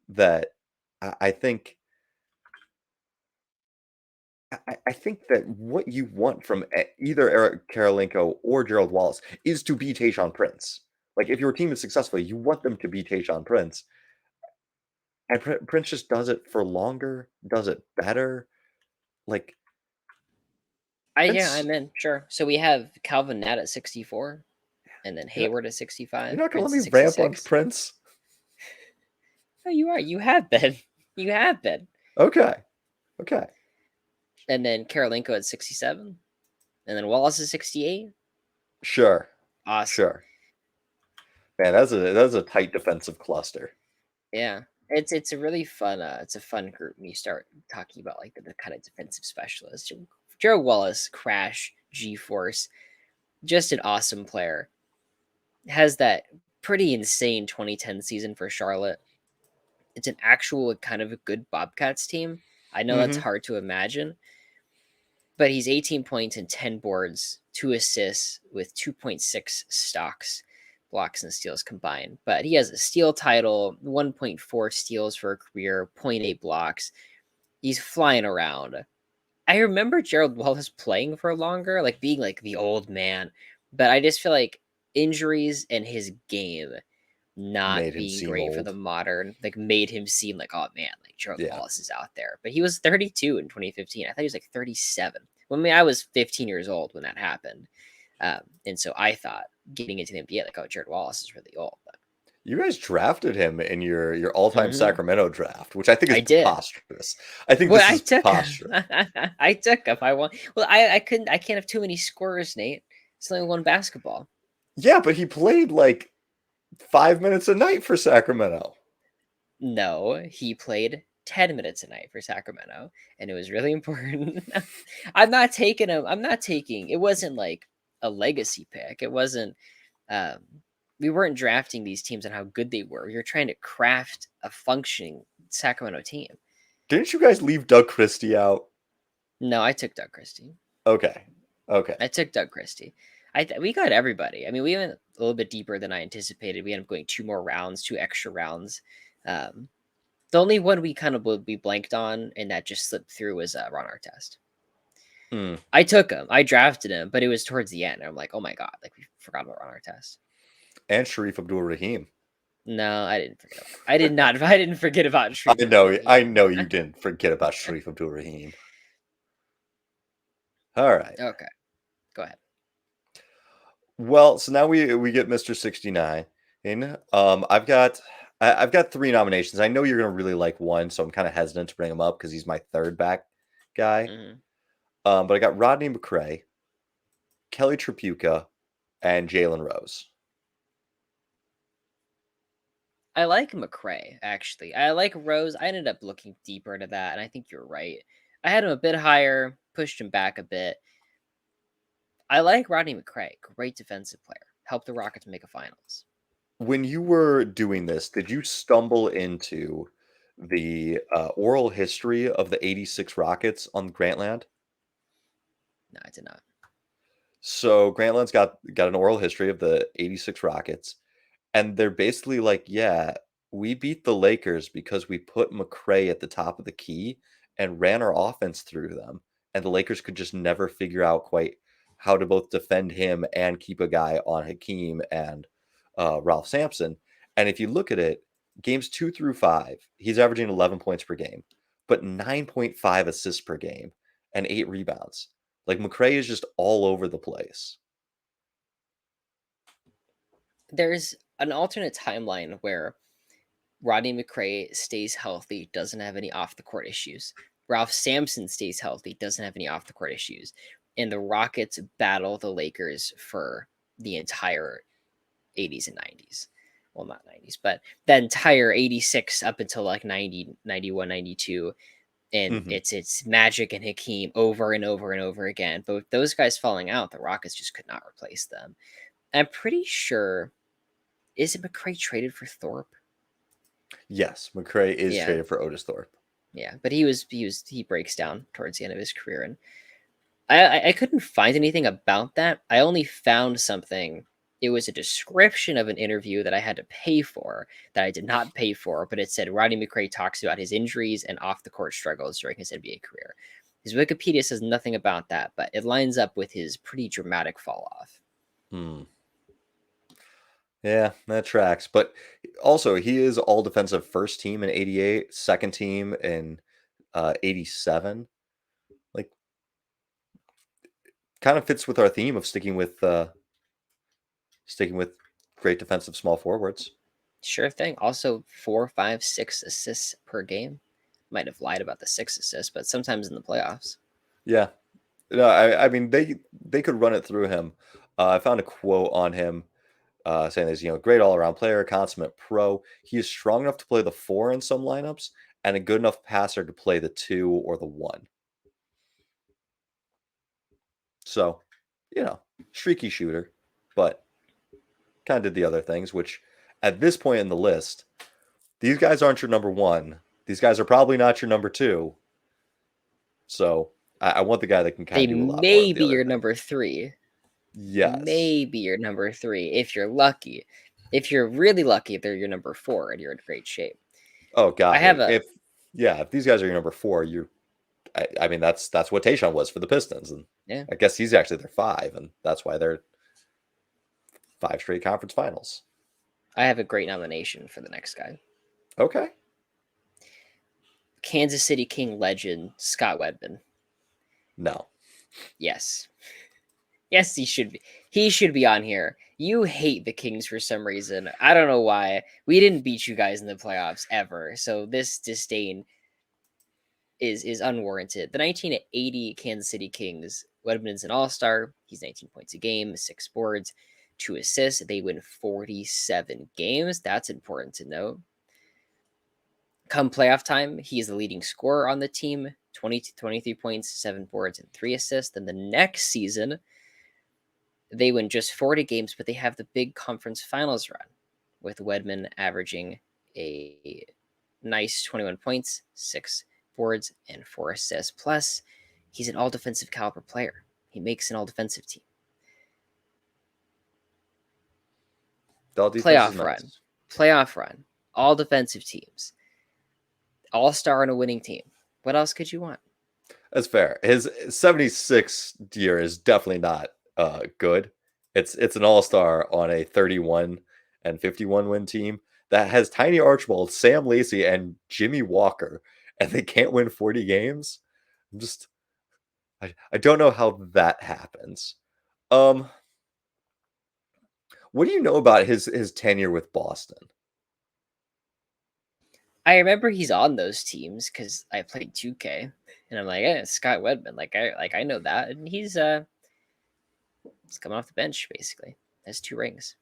that I think. I think that what you want from either Eric Karolinko or Gerald Wallace is to be Tayshaun Prince. Like, if your team is successful, you want them to be Tayshaun Prince. And Prince just does it for longer, does it better. Like, Yeah, Prince, I'm in. Sure. So we have Calvin Nat at 64, and then you're not, Hayward at you're 65, not going to Prince let at me ramp on 66. Prince? No, you are. You have been. You have been. Okay. Okay. And then Karolinko at 67. And then Wallace is 68. Sure. Awesome. Sure. Man, that's a tight defensive cluster. Yeah. It's a really fun it's a fun group when you start talking about like the kind of defensive specialists. Gerald Wallace, Crash, G Force, just an awesome player. Has that pretty insane 2010 season for Charlotte. It's an actual kind of a good Bobcats team. I know that's Mm-hmm. hard to imagine, but he's 18 points and 10 boards, 2 assists with 2.6 stocks, blocks, and steals combined. But he has a steal title, 1.4 steals for a career, zero point 0.8 blocks. He's flying around. I remember Gerald Wallace playing for longer, like being like the old man, but I just feel like injuries and his game not Made him being seem great for the old. modern, like made him seem like, oh man, like Gerald Yeah. Wallace is out there. But he was 32 in 2015. I thought he was like 37. Well, I mean, I was 15 years old when that happened. And so I thought getting into the NBA, like, oh, Jared Wallace is really old. But You guys drafted him in your all-time Mhm. Sacramento draft, which I think is I did. preposterous. I think Well, this I is took him. preposterous. I took him. I want. Well, I couldn't. I can't have too many scorers, Nate. It's only one basketball. Yeah, but he played like 5 minutes a night for Sacramento. No, he played 10 minutes a night for Sacramento, and it was really important. I'm not taking him. I'm not taking. It wasn't like a legacy pick. It wasn't. Um, we weren't drafting these teams on how good they were. We were trying to craft a functioning Sacramento team. Didn't you guys leave Doug Christie out? No, I took Doug Christie. Okay. Okay. I took Doug Christie. We got everybody. I mean, we went a little bit deeper than I anticipated. We ended up going 2 more rounds, 2 extra rounds. Um, the only one we kind of we blanked on and that just slipped through was Ron Artest. Hmm. I took him. I drafted him, but it was towards the end. I'm like, oh my god, like we forgot about Ron Artest. And Sharif Abdul-Rahim. No, I didn't forget about. I did not. I didn't forget about Sharif I Abdul-Rahim. know you didn't forget about Sharif Abdul-Rahim. All right. Okay, go ahead. Well, so now we get Mr. 69 in. I've got three nominations. I know you're gonna really like one, so I'm kind of hesitant to bring him up because he's my third back guy. Mhm. But I got Rodney McCray, Kelly Tripucka, and Jalen Rose. I like McCray actually. I like Rose. I ended up looking deeper into that, and I think you're right. I had him a bit higher, pushed him back a bit. I like Rodney McCray, great defensive player. Helped the Rockets make a finals. When you were doing this, did you stumble into the oral history of the '86 Rockets on Grantland? No, I did not. So Grantland's got an oral history of the '86 Rockets. And they're basically like, yeah, we beat the Lakers because we put McCray at the top of the key and ran our offense through them. And the Lakers could just never figure out quite how to both defend him and keep a guy on Hakeem and Ralph Sampson. And if you look at it, games 2 through 5, he's averaging 11 points per game, but 9.5 assists per game and 8 rebounds. Like McCray is just all over the place. There's an alternate timeline where Rodney McCray stays healthy, doesn't have any off the court issues. Ralph Sampson stays healthy, doesn't have any off the court issues. And the Rockets battle the Lakers for the entire 80s and 90s. Well, not 90s, but the entire 86 up until like 90, 91, 92. And Hmm. it's Magic and Hakeem over and over and over again. But with those guys falling out, the Rockets just could not replace them. I'm pretty sure, is it McCray traded for Thorpe? Yes, McCray is Yeah, traded for Otis Thorpe. yeah. But he breaks down towards the end of his career, and I couldn't find anything about that. I only found something. It was a description of an interview that I had to pay for that I did not pay for, but it said Rodney McCray talks about his injuries and off the court struggles during his NBA career. His Wikipedia says nothing about that, but it lines up with his pretty dramatic fall off. Hmm. Yeah, that tracks. But also, he is all defensive first team in '88, second team in '87. Like, kind of fits with our theme of sticking with great defensive small forwards. Sure thing. Also, 4, 5, 6 assists per game. might have lied about the 6 assists, but sometimes in the playoffs. Yeah. No, I mean they could run it through him. I found a quote on him saying he's great all around player, consummate pro. He is strong enough to play the 4 in some lineups, and a good enough passer to play the 2 or the 1. So, streaky shooter, but kind of did the other things. Which at this point in the list, these guys aren't your number 1. These guys are probably not your number 2. So I want the guy that can kind They of do a lot more of may the be other your things. number 3. Yes. Maybe your number 3 if you're lucky. If you're really lucky, they're your number 4 and you're in great shape. Oh I God. have a If these guys are your number 4, I mean that's what Tayshaun was for the Pistons, and yeah, I guess he's actually their 5, and that's why they're 5 straight conference finals. I have a great nomination for the next guy. Okay. Kansas City King legend Scott Wedman. No. Yes. Yes, he should be. He should be on here. You hate the Kings for some reason. I don't know why. We didn't beat you guys in the playoffs ever, so this disdain is unwarranted. The 1980 Kansas City Kings. Wedman's an all-star. He's 19 points a game, 6 boards, 2 assists. They win 47 games. That's important to note. Come playoff time, he is the leading scorer on the team, 23 points, 7 boards, and 3 assists. Then the next season, they win just 40 games, but they have the big conference finals run, with Wedman averaging a nice 21 points, 6 boards, and 4 assists. Plus, he's an all defensive caliber player. He makes an all defensive team. The all defense is nice. Playoff run, all defensive teams, all star on a winning team. What else could you want? That's fair. His 76 year is definitely not good. It's an all-star on a 31 and 51 win team that has Tiny Archibald, Sam Lacey, and Jimmy Walker, and they can't win 40 games. I don't know how that happens. What do you know about his tenure with Boston? I remember he's on those teams because I played 2K, and I'm like, Scott Wedman. I know that, and he's coming off the bench basically. Has 2 rings.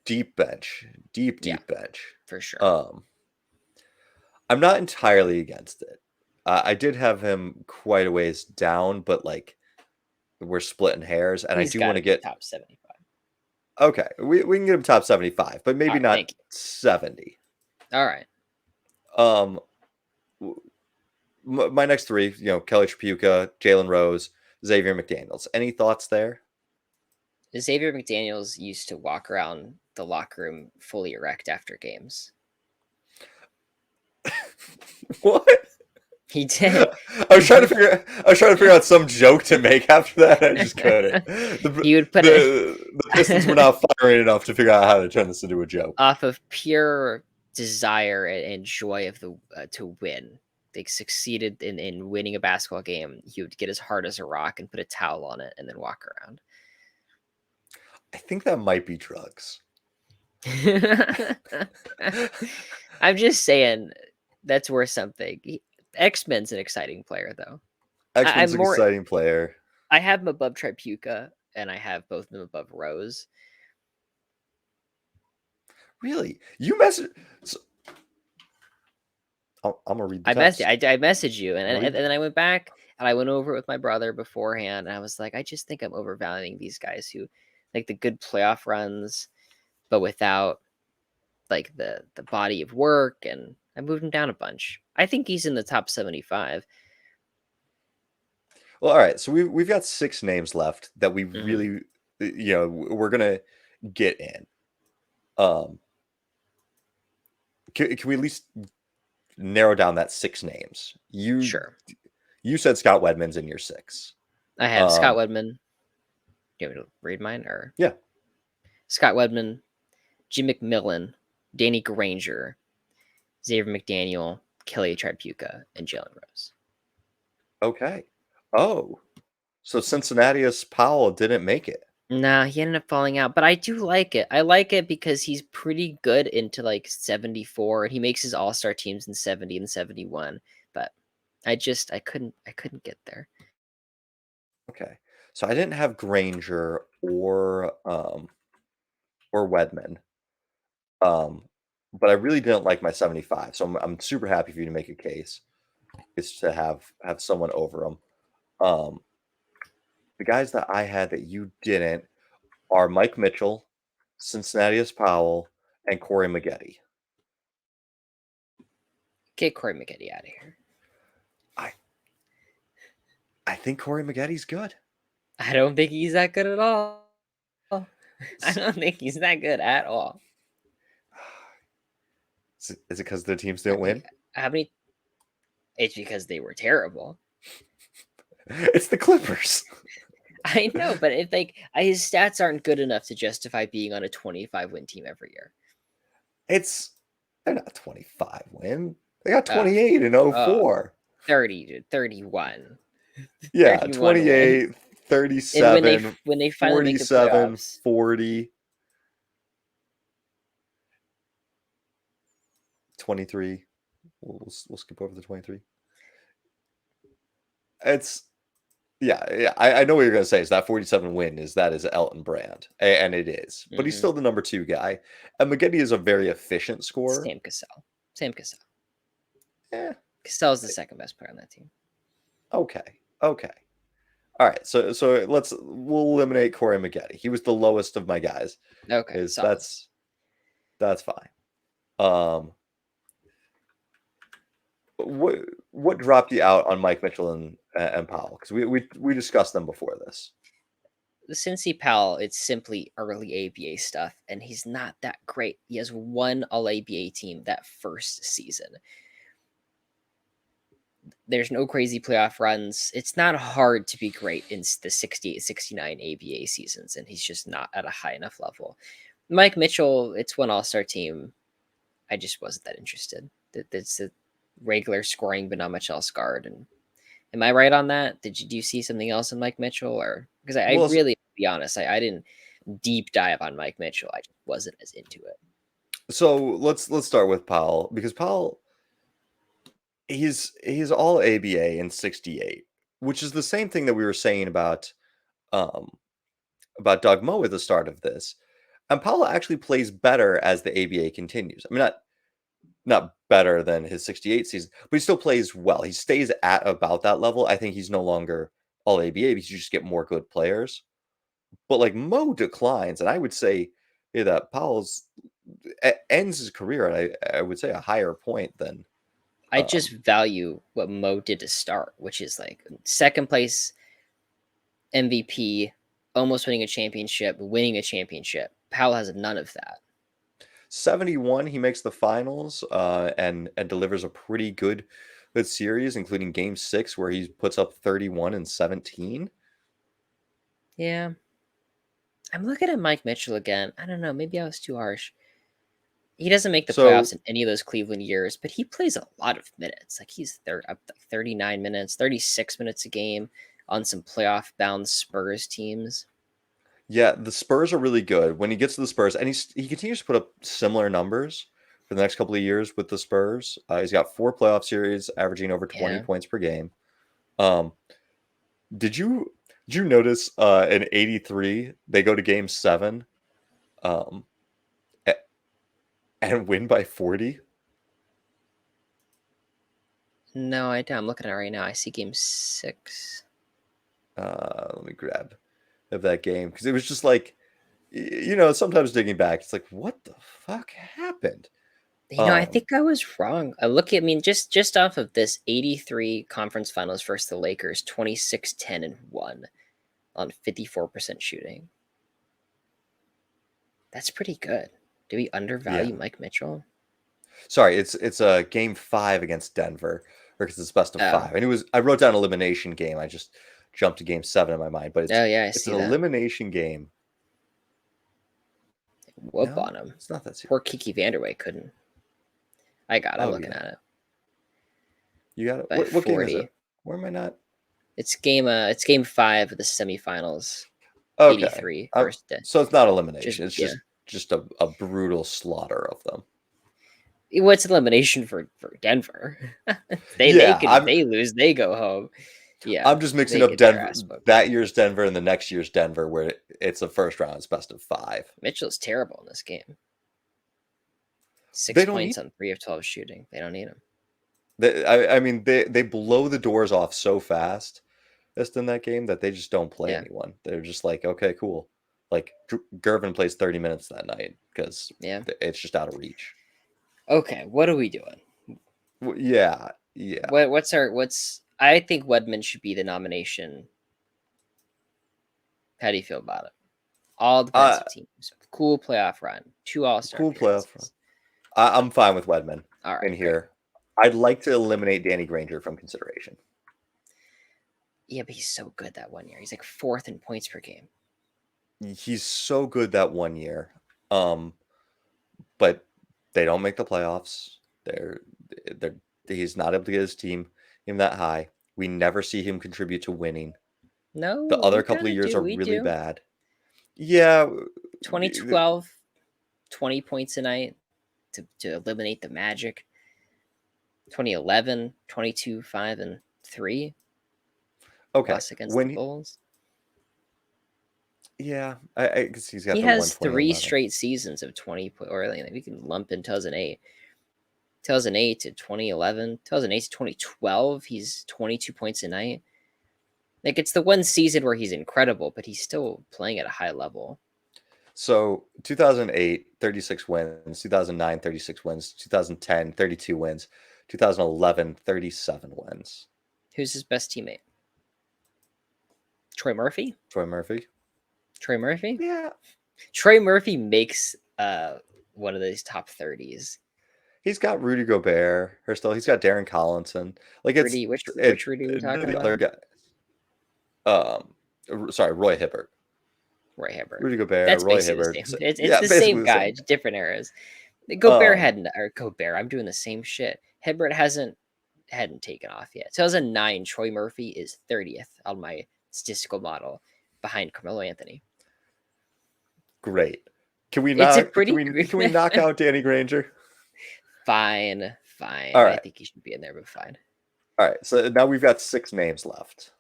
Deep bench, deep Yeah, bench. for sure. I'm not entirely against it. I did have him quite a ways down, but we're splitting hairs, and I He's do got want to to be get top 75. okay. We can get him top 75, but All maybe right, not thank you. 70. All right. Um, my next 3, Kelly Tripucka, Jalen Rose, Xavier McDaniels. Any thoughts there? Xavier McDaniels used to walk around the locker room fully erect after games. What? He did. I was trying to figure out some joke to make after that. I just couldn't. He would put The Pistons were not firing enough to figure out how to turn this into a joke. off of pure desire and joy of the to win. They succeeded in winning a basketball game. He would get as hard as a rock and put a towel on it and then walk around. I think that might be drugs. I'm just saying that's worth something. X-Men's an exciting player, though. X-Men's I'm an more. exciting player. I have him above Tripucka, and I have both of them above Rose. Really? You message? So, I'm gonna read the I text. messaged you, and Read. then I went back and I went over it with my brother beforehand, and I was like, I just think I'm overvaluing these guys who like the good playoff runs, but without like the body of work, and I moved him down a bunch. I think he's in the top 75. Well, all right. So we've got 6 names left that we Mhm. really, we're gonna get in. Can we at least narrow down that 6 names? Sure. You said Scott Wedman's in your 6. I have Scott Wedman. Do you want me to read mine or? Yeah. Scott Wedman, Jim McMillan, Danny Granger, Xavier McDaniel, Kelly Tripucka, and Jalen Rose. Okay. Oh, so Cincinnati's Powell didn't make it. Nah, he ended up falling out, but I do like it. I like it because he's pretty good into like 74, and he makes his all-star teams in 70 and 71. But I couldn't get there. Okay. So I didn't have Granger or Wedman. Um, but I really didn't like my 75. So I'm super happy for you to make a case. Is to have someone over him. Um, the guys that I had that you didn't are Mike Mitchell, Cincinnatius Powell, and Corey Maggette. Get Corey McGetty out of here. I I think Corey Maggette's good. I don't think he's that good at all. I don't think he's that good at all. Is it because their teams I didn't mean, win? how many? It's because they were terrible. It's the Clippers. I know, but if like his stats aren't good enough to justify being on a 25 win team every year. They're not 25 win. They got Uh, 28 and uh 04. 30 to 31. Yeah, 31 wins. 28, And when they 37, when they finally make the 47, playoffs, 40, 23. We'll skip over the 23. It's yeah. I know what you're gonna say. Is that 47 win? That is Elton Brand, and it is. But he's mhm, still the number 2 guy. And McGinty is a very efficient scorer. Sam Cassell. Sam Cassell. Yeah. Cassell's the second best player on that team. Okay. Okay. All right. So we'll eliminate Corey Maggette. He was the lowest of my guys. Okay, Is solid. that's fine. Um, what dropped you out on Mike Mitchell and Powell? Because we discussed them before this. The Cincy Powell, it's simply early ABA stuff, and he's not that great. He has one All ABA team that first season. There's no crazy playoff runs. It's not hard to be great in the 68, 69 ABA seasons, and he's just not at a high enough level. Mike Mitchell, it's one all-star team. I just wasn't that interested. It's a regular scoring, but not much else guard. And am I right on that? Do you see something else in Mike Mitchell, or because I Well, really, to be honest, I didn't deep dive on Mike Mitchell. I just wasn't as into it. so let's start with Powell because Powell he's all ABA in 68, which is the same thing that we were saying um about Doug Moe at the start of this. And Powell actually plays better as the ABA continues. I mean, not better than his 68 season, but he still plays well. He stays at about that level. I think he's no longer all ABA because you just get more good players. But like Mo declines, and I would say that Powell's ends his career at I would say a higher point than I um, just value what Mo did to start, which is like second place MVP, almost winning a championship, winning a championship. Powell has none of that. 71. He makes the finals and delivers a pretty good series, including Game 6 where he puts up 31 and 17. Yeah. I'm looking at Mike Mitchell again. I don't know. Maybe I was too harsh. He doesn't make the playoffs So in any of those Cleveland years, but he plays a lot of minutes. Like he's up like 39 minutes, 36 minutes a game on some playoff bound Spurs teams. yeah, the Spurs are really good. When he gets to the Spurs, and he continues to put up similar numbers for the next couple of years with the Spurs. He's got 4 playoff series, averaging over 20 Yeah. points per game. Um, did you notice in '83 they go to Game 7 um, a- and win by 40? No, I'm looking at it right now. I see game 6. Let me grab of that game because it was just like sometimes digging back, it's like what the fuck happened? I Um, think I was wrong. I mean, just off of this 83 conference finals versus the Lakers, 26, 10, and 1 on 54% shooting. That's pretty good. Do we yeah. undervalue Mike Mitchell? Sorry, it's a game 5 against Denver because it's best of Oh. 5. And I wrote down elimination game. I just jumped to game 7 in my mind, but Oh, yeah, I it's see an that. elimination game. Whoop No, on him. it's not that serious. Poor Kiki Vanderway couldn't. I'm Oh looking yeah, at it. you got it. By What game is it? 40. Where am I not? It's game 5 of the semifinals. Okay. 83 versus So it's not just elimination. It's yeah. just a brutal slaughter of them. What's elimination for Denver? Yeah, they lose, they go home. Yeah, I'm just mixing they up get their Denver ass whooped. that year's Denver and the next year's Denver, where it's a first round, it's best of 5. Mitchell's terrible in this game. They 6 don't points need. on 3 of 12 shooting. They don't need him. I mean, they blow the doors off so fast just in that game that they just don't play Yeah, anyone. They're just like, okay, cool. Like Gervin plays 30 minutes that night because yeah. it's just out of reach. Okay, what are we doing? Yeah, yeah. What's I think Wedman should be the nomination. How do you feel about it? All Uh, defensive teams, cool playoff run, 2 All-Star cool playoff run. appearances. I'm fine with Wedman All in right, great. here. I'd like to eliminate Danny Granger from consideration. Yeah, but he's so good that one year. He's like 4th in points per game. He's so good that one year. But they don't make the playoffs. They're he's not able to get his team that high. We never see him contribute to winning. The No, we other couple kind of of years do. are We really do. bad. Yeah, 2012, 20 points a night to eliminate the Magic. 2011, 22, 5, and 3 okay. loss against the Bulls. I guess he's got He the has 120 3 11. straight seasons of 20, or like, we can lump in 2008. 2008 to 2011, 2008 to 2012, he's 22 points a night. Like, it's the one season where he's incredible, but he's still playing at a high level. So 2008, 36 wins. 2009, 36 wins. 2010, 32 wins. 2011, 37 wins. Who's his best teammate? Troy Murphy? Troy Murphy? Troy Murphy? Yeah. Troy Murphy makes one of these top 30s. He's got Rudy Gobert. He's got Darren Collinson. Like Rudy, which Rudy are we talking the about? other guy. Sorry, Roy Hibbert. Roy Hibbert. Rudy Gobert, That's Roy basically Hibbert. the same. It's Yeah, the basically same the guy, same. different eras. Gobert Um, hadn't, or Gobert. I'm doing the same shit. Hibbert hadn't taken off yet. 2009, Troy Murphy is 30th on my statistical model, behind Carmelo Anthony. Great. Can we It's a not? pretty. Can we knock out Danny Granger? Fine. All I right. think he should be in there, but fine. All right. So now we've got 6 names left.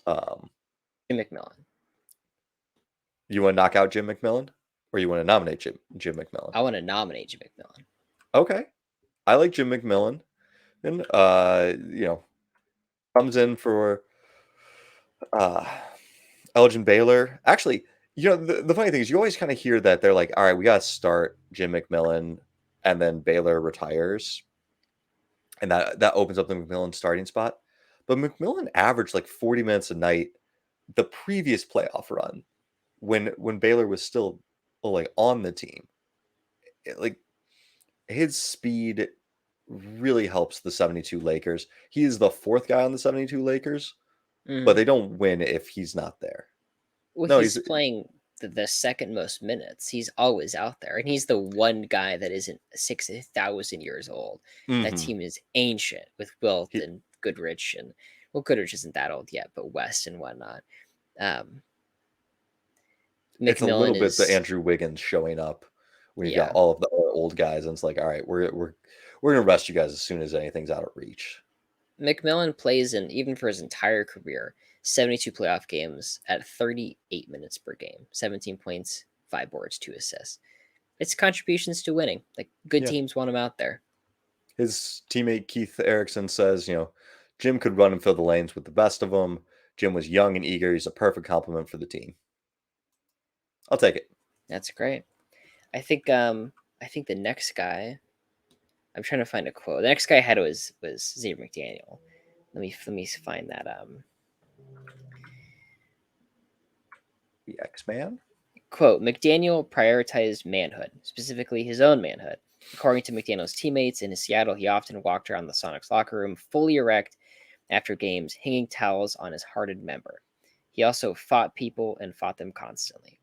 Jim McMillan. You want to knock out Jim McMillan, or you want to nominate Jim McMillan? I want to nominate Jim McMillan. Okay, I like Jim McMillan, and comes in for Elgin Baylor. Actually, the funny thing is, you always kind of hear that they're like, all right, we got to start Jim McMillan, and then Baylor retires, and that opens up the McMillan starting spot. But McMillan averaged like 40 minutes a night the previous playoff run when Baylor was still like on the team. Like his speed really helps the 72 Lakers. He is the 4th guy on the 72 Lakers, but they don't win if he's not there. Well, No, he's playing the second most minutes. He's always out there, and he's the one guy that isn't 6,000 years old. That team is ancient with Wilt and Goodrich, and Goodrich isn't that old yet, but West and whatnot. It's a little McMillan bit the is Andrew Wiggins showing up when you got all of the old guys, and it's like, all right, we're gonna rest you guys as soon as anything's out of reach. McMillan plays in, even for his entire career, 72 playoff games at 38 minutes per game, 17 points, 5 boards, 2 assists. It's contributions to winning. Like, good teams want him out there. His teammate Keith Erickson says, Jim could run and fill the lanes with the best of them. Jim was young and eager. He's a perfect complement for the team. I'll take it. That's great. I think the next guy, I'm trying to find a quote. The next guy I had was Xavier McDaniel. Let me find that. The X-Man? Quote, McDaniel prioritized manhood, specifically his own manhood. According to McDaniel's teammates in Seattle, he often walked around the Sonics locker room fully erect after games, hanging towels on his hardened member. He also fought people and fought them constantly.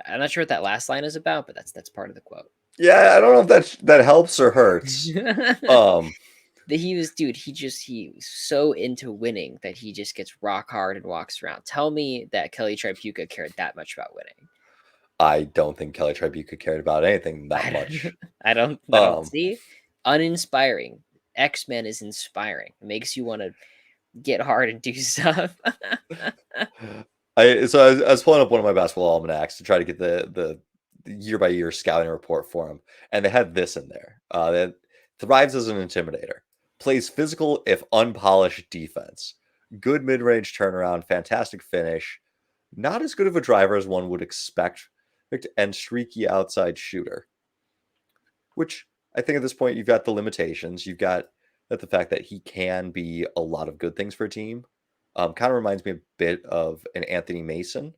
I'm not sure what that last line is about, but that's part of the quote. Yeah, I don't know if that helps or hurts. He was, dude. He was so into winning that he just gets rock hard and walks around. Tell me that Kelly Tripucka cared that much about winning. I don't think Kelly Tribuca cared about anything that I don't, much. I don't Um, see. Uninspiring. X-Men is inspiring. It makes you want to get hard and do stuff. I was pulling up one of my basketball almanacs to try to get the year by year scouting report for him, and they had this in there. That thrives as an intimidator, plays physical if unpolished defense, good mid range turnaround, fantastic finish, not as good of a driver as one would expect, and streaky outside shooter. Which I think at this point you've got the limitations. You've got that the fact that he can be a lot of good things for a team. Kind of reminds me a bit of an Anthony Mason,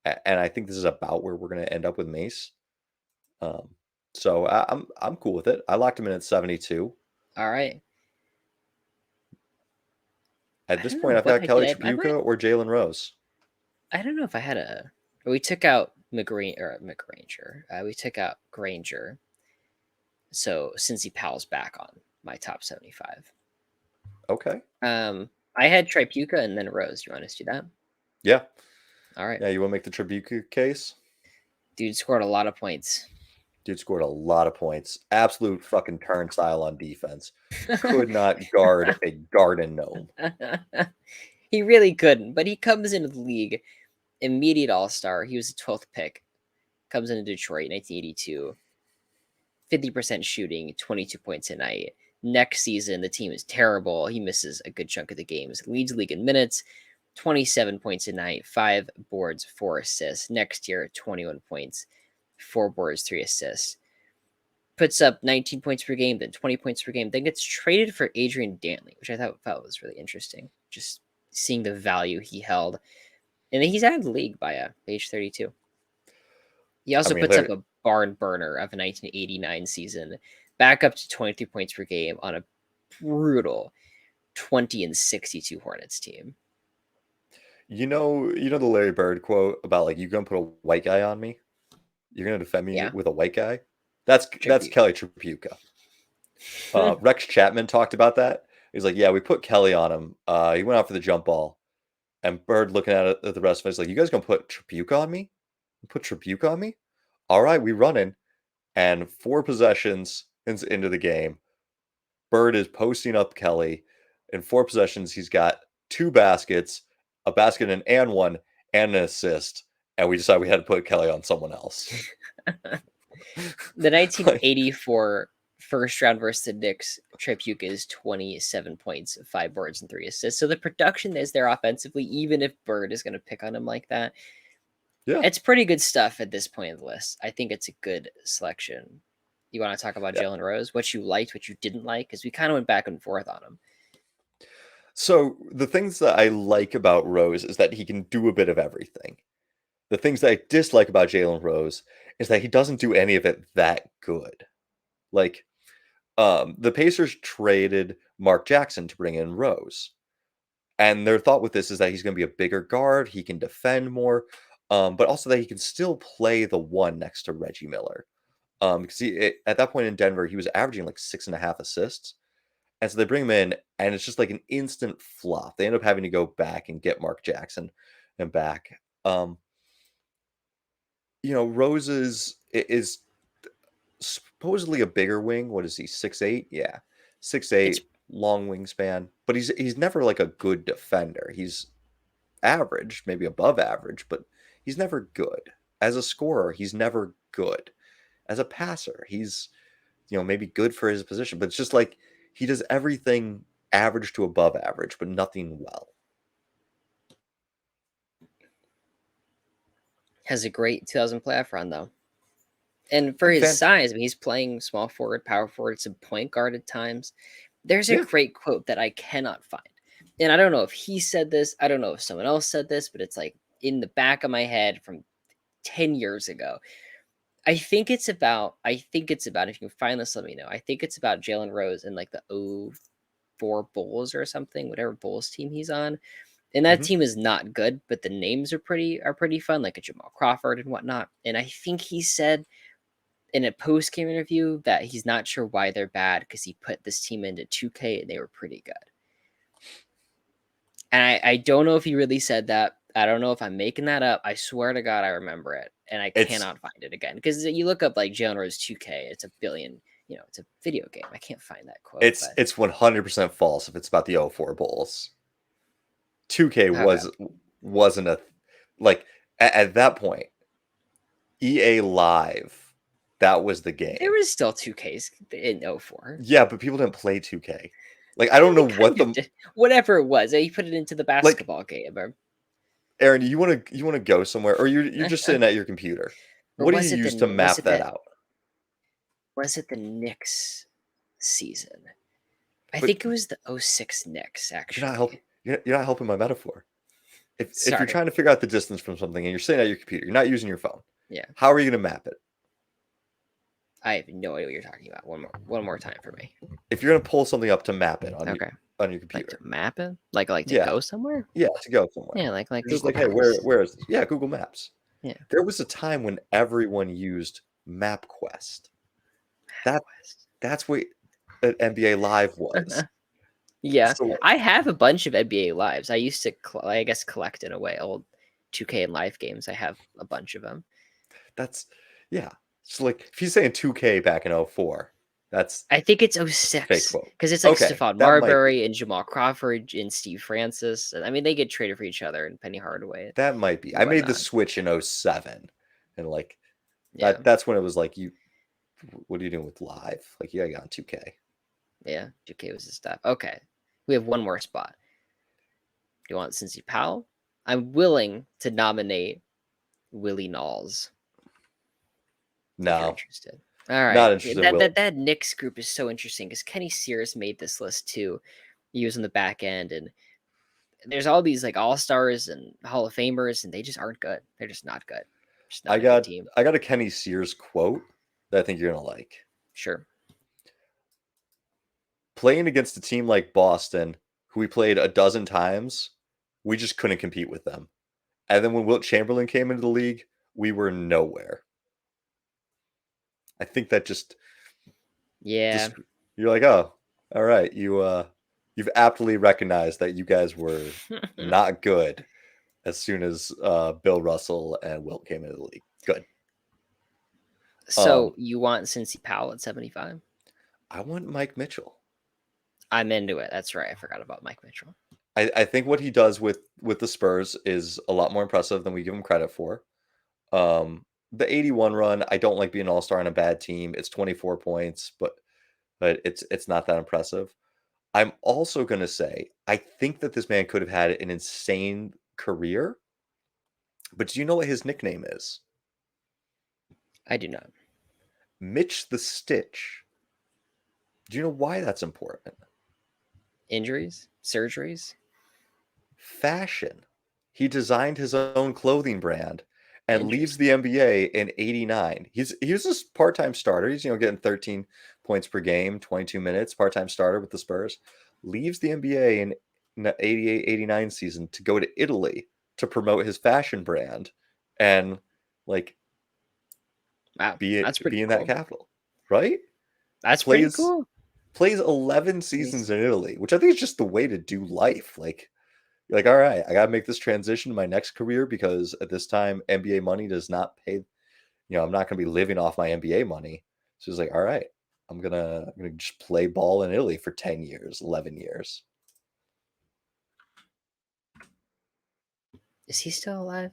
and I think this is about where we're going to end up with Mace. Um, so I'm cool with it. I locked him in at 72. All right. At I this don't point, know I've what got I Kelly did. I might. Tripucka or Jalen Rose. I don't know if I had a. We took out McGranger. We took out Granger. So since he pals back on my top 75. Okay. I had Tripucka and then Rose. You want us to do that? Yeah. All right. Yeah. You want to make the Tripucka case? Dude scored a lot of points. Dude scored a lot of points. Absolute fucking turnstile on defense. Could not guard a garden gnome. He really couldn't, but he comes into the league, immediate all star. He was a 12th pick. Comes into Detroit, 1982. 50% shooting, 22 points a night. Next season, the team is terrible. He misses a good chunk of the games. Leads league in minutes, 27 points a night, 5 boards, 4 assists. Next year, 21 points, 4 boards, 3 assists. Puts up 19 points per game, then 20 points per game, then gets traded for Adrian Dantley, which I thought was really interesting. Just seeing the value he held. And then he's out of the league by age 32. He I also mean, puts up a barn burner of a 1989 season, back up to 23 points per game on a brutal 20-62 Hornets team. you know the Larry Bird quote about like you're gonna put a white guy on me, you're gonna defend me Yeah, with a white guy. That's tribute. Kelly Tripucka. Rex Chapman talked about that. He's like, yeah, we put Kelly on him. He went out for the jump ball, and Bird looking at it, at the rest of us like, you guys gonna put Tripucka on me? Put Tripucka on me? All right, we running. And 4 possessions into the game, Bird is posting up Kelly. In 4 possessions, he's got 2 baskets, a basket and one, and an assist. And we decided we had to put Kelly on someone else. The Like, 1984 first round versus the Knicks, Tripucka is 27 points, 5 boards, and 3 assists. So the production is there offensively, even if Bird is going to pick on him like that. yeah, It's pretty good stuff at this point of the list. I think it's a good selection. You want to talk about yeah. Jalen Rose? What you liked, what you didn't like? Because we kind of went back and forth on him. So the things that I like about Rose is that he can do a bit of everything. The things that I dislike about Jalen Rose is that he doesn't do any of it that good. Like, the Pacers traded Mark Jackson to bring in Rose. And their thought with this is that he's going to be a bigger guard, he can defend more, but also that he can still play the one next to Reggie Miller. Because at that point in Denver, he was averaging like 6.5 assists. And so they bring him in, and it's just like an instant flop. They end up having to go back and get Mark Jackson and back. Rose is supposedly a bigger wing. What is he? 6'8"? Yeah. six It's eight, long wingspan. But he's never like a good defender. He's average, maybe above average, but he's never good. As a scorer, he's never good. As a passer, he's maybe good for his position, but it's just like he does everything average to above average, but nothing well. has a great 2000 playoff run though, and for his Fant- size, I mean, he's playing small forward, power forward, some point guard at times. There's a yeah. great quote that I cannot find, and I don't know if he said this. I don't know if someone else said this, but it's like in the back of my head from 10 years ago. I think it's about if you can find this, let me know. I think it's about Jalen Rose and like the 04 Bulls or something, whatever Bulls team he's on. And that hmm team is not good, but the names are pretty fun, like a Jamal Crawford and whatnot. And I think he said in a post game interview that he's not sure why they're bad because he put this team into 2K and they were pretty good. And I don't know if he really said that. I don't know if I'm making that up. I swear to God, I remember it, and I It's cannot find it again because you look up like Jalen Rose 2K, it's a billion. It's a video game. I can't find that quote, but it's 100% false if it's about the 04 Bulls. 2K okay. wasn't a like at that point. EA Live, that was the game. There was still 2Ks in 04. Yeah, but people didn't play 2K. Like I don't know what whatever it was. He put it into the basketball game. Aaron, you want to go somewhere, or you're just sitting at your computer? What do you use to map that out? Was it the Knicks season? I think it was the 06 Knicks. Actually, you're not helping my metaphor. If you're trying to figure out the distance from something and you're sitting at your computer, you're not using your phone. Yeah. How are you going to map it? I have no idea what you're talking about. One more time for me. If you're going to pull something up to map it on your computer, like to map it, like to go somewhere. Yeah, to go somewhere. Yeah, like just like, hey, where is this? Yeah, Google Maps. Yeah. There was a time when everyone used MapQuest. That's what an NBA Live was. Yeah, so, I have a bunch of NBA Lives. I used to, I guess, collect in a way old 2K and Live games. I have a bunch of them. Yeah. So like if he's saying 2K back in 04, I think it's 06 because it's like Stephon Marbury and Jamal Crawford and Steve Francis. I mean, they get traded for each other and Penny Hardaway. That might be. I made the switch in 07, and like that's when it was like what are you doing with Live? Like you gotta get on 2K. Yeah, 2K was the stuff. Okay, we have one more spot. Do you want Cincy Powell? I'm willing to nominate Willie Knowles. No. If you're interested. All right. Not interested. That Knicks group is so interesting because Kenny Sears made this list too. He was on the back end, and there's all these like all-stars and Hall of Famers, and they just aren't good. They're just not good. Just not I got a Kenny Sears quote that I think you're gonna like. Sure. Playing against a team like Boston, who we played a dozen times, we just couldn't compete with them. And then when Wilt Chamberlain came into the league, we were nowhere. I think that you're like, oh, all right, you've aptly recognized that you guys were not good as soon as Bill Russell and Wilt came into the league. Good. So you want Cincy Powell at 75? I want Mike Mitchell. I'm into it. That's right. I forgot about Mike Mitchell. I think what he does with the Spurs is a lot more impressive than we give him credit for. The 81 run, I don't like being an all-star on a bad team. It's 24 points, but it's not that impressive. I'm also going to say, I think that this man could have had an insane career. But do you know what his nickname is? I do not. Mitch the Stitch. Do you know why that's important? Injuries? Surgeries? Fashion. He designed his own clothing brand and leaves the NBA in 89. He was a part-time starter. He's getting 13 points per game, 22 minutes, part-time starter with the Spurs. Leaves the NBA in the 88-89 season to go to Italy to promote his fashion brand and be in that capital. Right? That's pretty cool. Plays 11 seasons in Italy, which I think is just the way to do life. You're like, all right, I got to make this transition to my next career because at this time, NBA money does not pay. I'm not going to be living off my NBA money. So he's like, all right, I'm gonna just play ball in Italy for 10 years, 11 years. Is he still alive?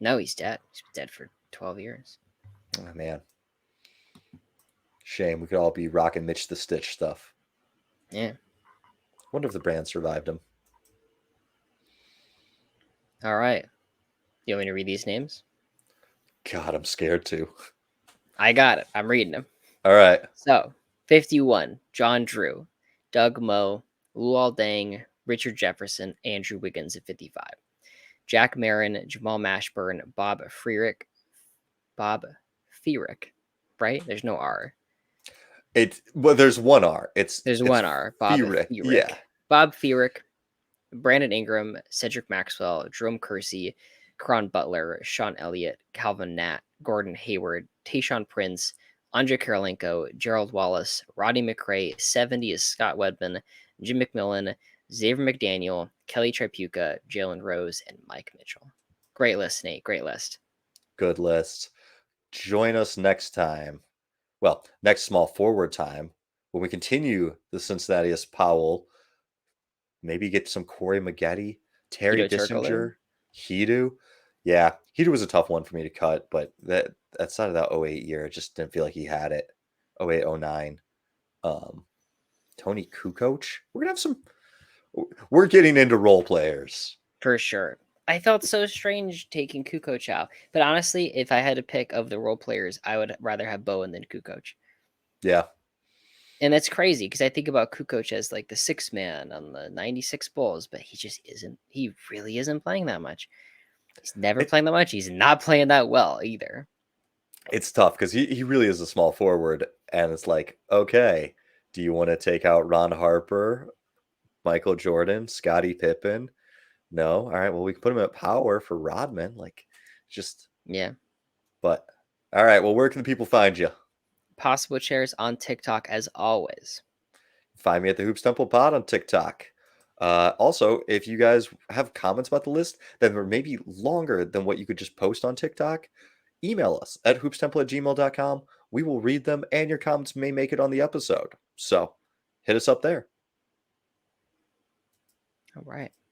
No, he's dead. He's been dead for 12 years. Oh, man. Shame. We could all be rocking Mitch the Stitch stuff. Yeah. Wonder if the brand survived him. All right. You want me to read these names? God, I'm scared too. I got it. I'm reading them. All right. So, 51, John Drew, Doug Moe, Luol Deng, Richard Jefferson, Andrew Wiggins at 55. Jack Marin, Jamal Mashburn, Bob Feerick, right? There's no R. There's one R. There's one R. Bob Feerick. Yeah. Bob Feerick, Brandon Ingram, Cedric Maxwell, Jerome Kersey, Caron Butler, Sean Elliott, Calvin Nat, Gordon Hayward, Tayshaun Prince, Andre Karolinko, Gerald Wallace, Roddy McRae, 70 is Scott Wedman, Jim McMillan, Xavier McDaniel, Kelly Tripucka, Jalen Rose, and Mike Mitchell. Great list, Nate. Great list. Good list. Join us next time. Well, next small forward time when we continue the Cincinnatius Powell. Maybe get some Corey Maggette, Terry Hito Turkoglu. Bissinger, Hedo. Yeah, Hedo was a tough one for me to cut, but outside of that 08 year, it just didn't feel like he had it. 08, 09. Tony Kukoc. We're getting into role players. For sure. I felt so strange taking Kukoc out. But honestly, if I had to pick of the role players, I would rather have Bowen than Kukoc. Yeah. And that's crazy because I think about Kukoc as like the sixth man on the 96 Bulls, but he just isn't. He really isn't playing that much. He's never playing that much. He's not playing that well either. It's tough because he really is a small forward. And it's like, okay, do you want to take out Ron Harper, Michael Jordan, Scottie Pippen? No. All right. Well, we can put him at power for Rodman. Like, just. Yeah. But, all right. Well, where can the people find you? Possible Chairs on TikTok as always. Find me at the Hoops Temple Pod on TikTok. Also, if you guys have comments about the list that are maybe longer than what you could just post on TikTok, email us at hoopstemple@gmail.com. We will read them, and your comments may make it on the episode. So hit us up there. All right.